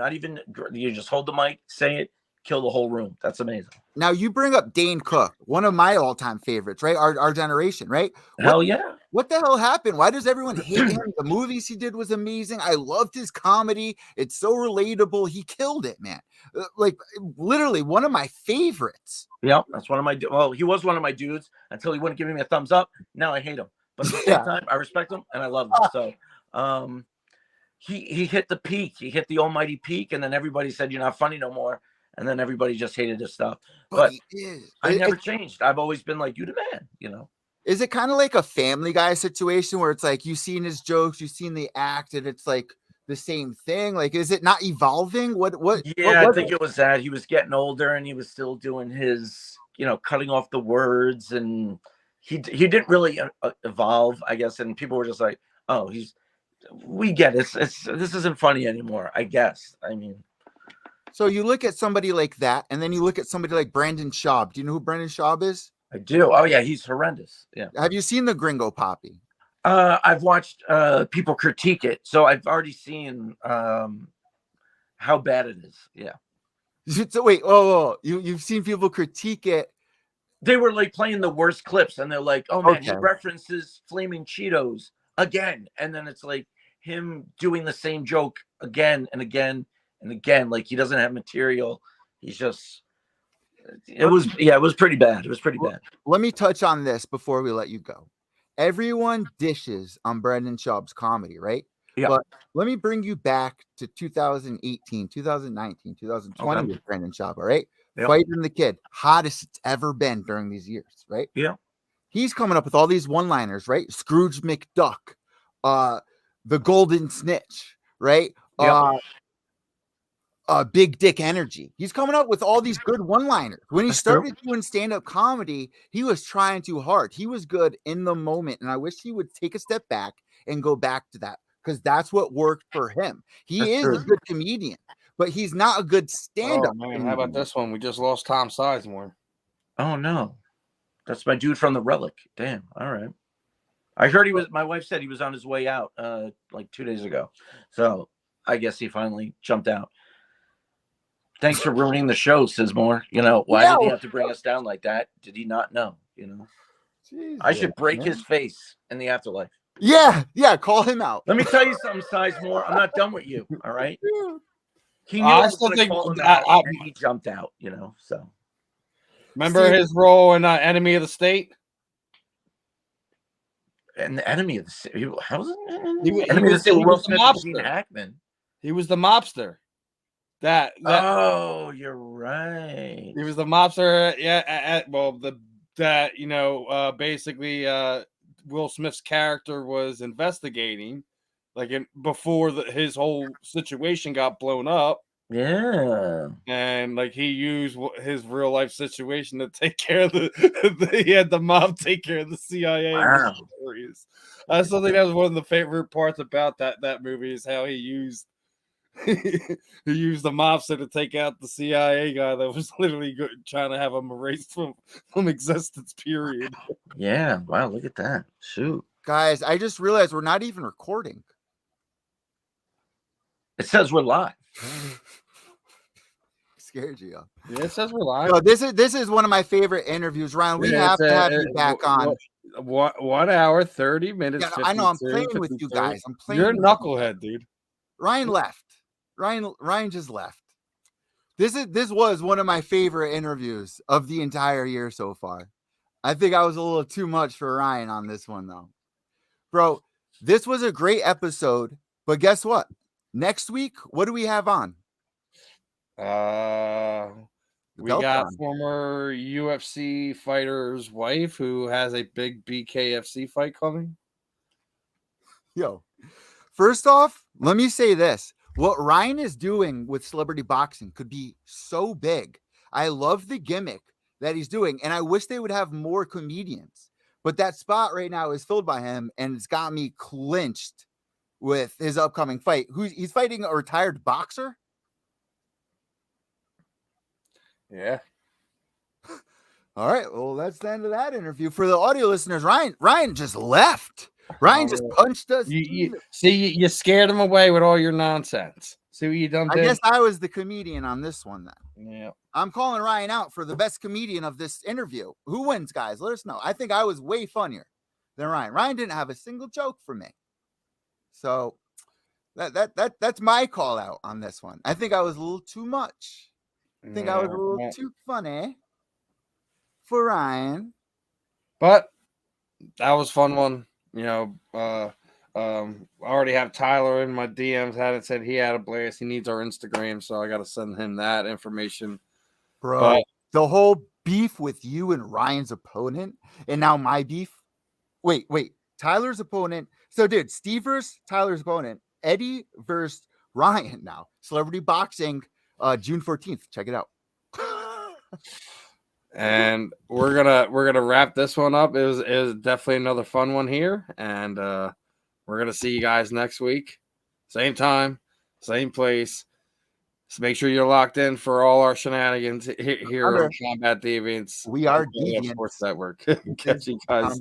you just hold the mic, say it, kill the whole room. That's amazing. Now you bring up Dane Cook, one of my all-time favorites, right? Our generation, right? Hell yeah. What the hell happened? Why does everyone hate him? The movies he did was amazing. I loved his comedy. It's so relatable. He killed it, man. Like literally one of my favorites. Yeah, that's one of my. Well, he was one of my dudes until he wouldn't give me a thumbs up. Now I hate him, but at the same time, I respect him and I love him. So, he hit the peak. He hit the almighty peak, and then everybody said, "You're not funny no more." And then everybody just hated his stuff. But I never changed. I've always been like, you the man, Is it kind of like a Family Guy situation where it's like you've seen his jokes, you've seen the act, and it's like the same thing? Like, is it not evolving? I think it was that he was getting older and he was still doing his, cutting off the words, and he didn't really evolve, I guess. And people were just like, oh, we get it. This isn't funny anymore, I guess. I mean. So you look at somebody like that, and then you look at somebody like Brandon Schaub. Do you know who Brandon Schaub is? I do. Oh yeah, he's horrendous. Yeah. Have you seen the Gringo Poppy? I've watched people critique it, so I've already seen how bad it is. Yeah. So wait, you've seen people critique it. They were like playing the worst clips, and they're like, "Oh man, he references Flaming Cheetos again," and then it's like him doing the same joke again and again and again. Like he doesn't have material. He's just. It was pretty bad. It was pretty bad. Let me touch on this before we let you go. Everyone dishes on Brandon Schaub's comedy, right? Yeah. But let me bring you back to 2018, 2019, 2020 with Brandon Schaub, all right? Yep. Fighting the Kid, hottest it's ever been during these years, right? Yeah. He's coming up with all these one-liners, right? Scrooge McDuck, the Golden Snitch, right? Yep. Big dick energy. He's coming up with all these good one-liners. When he started doing stand-up comedy, he was trying too hard. He was good in the moment, and I wish he would take a step back and go back to that, because that's what worked for him. He is a good comedian, but he's not a good stand-up. Oh, man, how about this one? We just lost Tom Sizemore. Oh no, that's my dude from the Relic. Damn. All right. I heard he was. My wife said he was on his way out, like 2 days ago. So I guess he finally jumped out. Thanks for ruining the show, Sizmore. Why did he have to bring us down like that? Did he not know? Jesus, I should break man. his face in the afterlife. Yeah, call him out. Let me tell you something, Sizemore. I'm not done with you. All right. He knew I I was still going to think call him out, and he jumped out. So Remember his role in Enemy of the State? and the enemy of the city. How was it? He Enemy of the was city. the Will Smith and Gene mobster. Hackman. He was the mobster. That Oh, you're right. he was the mobster. Yeah. Basically, Will Smith's character was investigating, before his whole situation got blown up. Yeah. And he used his real life situation to take care of he had the mob take care of the CIA. Wow. I still think that was one of the favorite parts about that movie is how he used he used the mobster to take out the CIA guy that was literally trying to have him erased from existence. Period. Yeah. Wow. Look at that. Shoot. Guys, I just realized we're not even recording. It says we're live. Scared you. Yeah, it says we're live. No, this is one of my favorite interviews, Ryan. We have to have you back on. 1 hour, 30 minutes. Yeah, I know. I'm playing with you 52. guys. I'm playing. You're a with knucklehead, dude. Ryan left. Ryan just left. This was one of my favorite interviews of the entire year so far. I think I was a little too much for Ryan on this one though. Bro, this was a great episode, but guess what? Next week, what do we have on? We got former UFC fighter's wife who has a big BKFC fight coming. Yo, first off, let me say this. What Ryan is doing with celebrity boxing could be so big. I love the gimmick that he's doing, and I wish they would have more comedians. But that spot right now is filled by him, and it's got me clinched with his upcoming fight. He's fighting a retired boxer? Yeah. All right. Well, that's the end of that interview. For the audio listeners, Ryan just left. Ryan just punched us. You scared him away with all your nonsense. See what you done? I guess I was the comedian on this one then. Yeah. I'm calling Ryan out for the best comedian of this interview. Who wins, guys? Let us know. I think I was way funnier than Ryan. Ryan didn't have a single joke for me. So that's my call out on this one. I think I was a little too much. I think I was a little too funny for Ryan. But that was a fun one. I already have Tyler in my DMs. Hadn't said he had a blast. He needs our Instagram, so I got to send him that information. Bro, the whole beef with you and Ryan's opponent, and now my beef. Wait, Tyler's opponent. So, dude, Steve versus Tyler's opponent, Eddie versus Ryan. Now, Celebrity Boxing, June 14th. Check it out. And we're gonna wrap this one up. It was definitely another fun one here, and we're gonna see you guys next week, same time, same place. So make sure you're locked in for all our shenanigans here on Combat Deviants. We are Deviants. Sports Network. Catch you guys.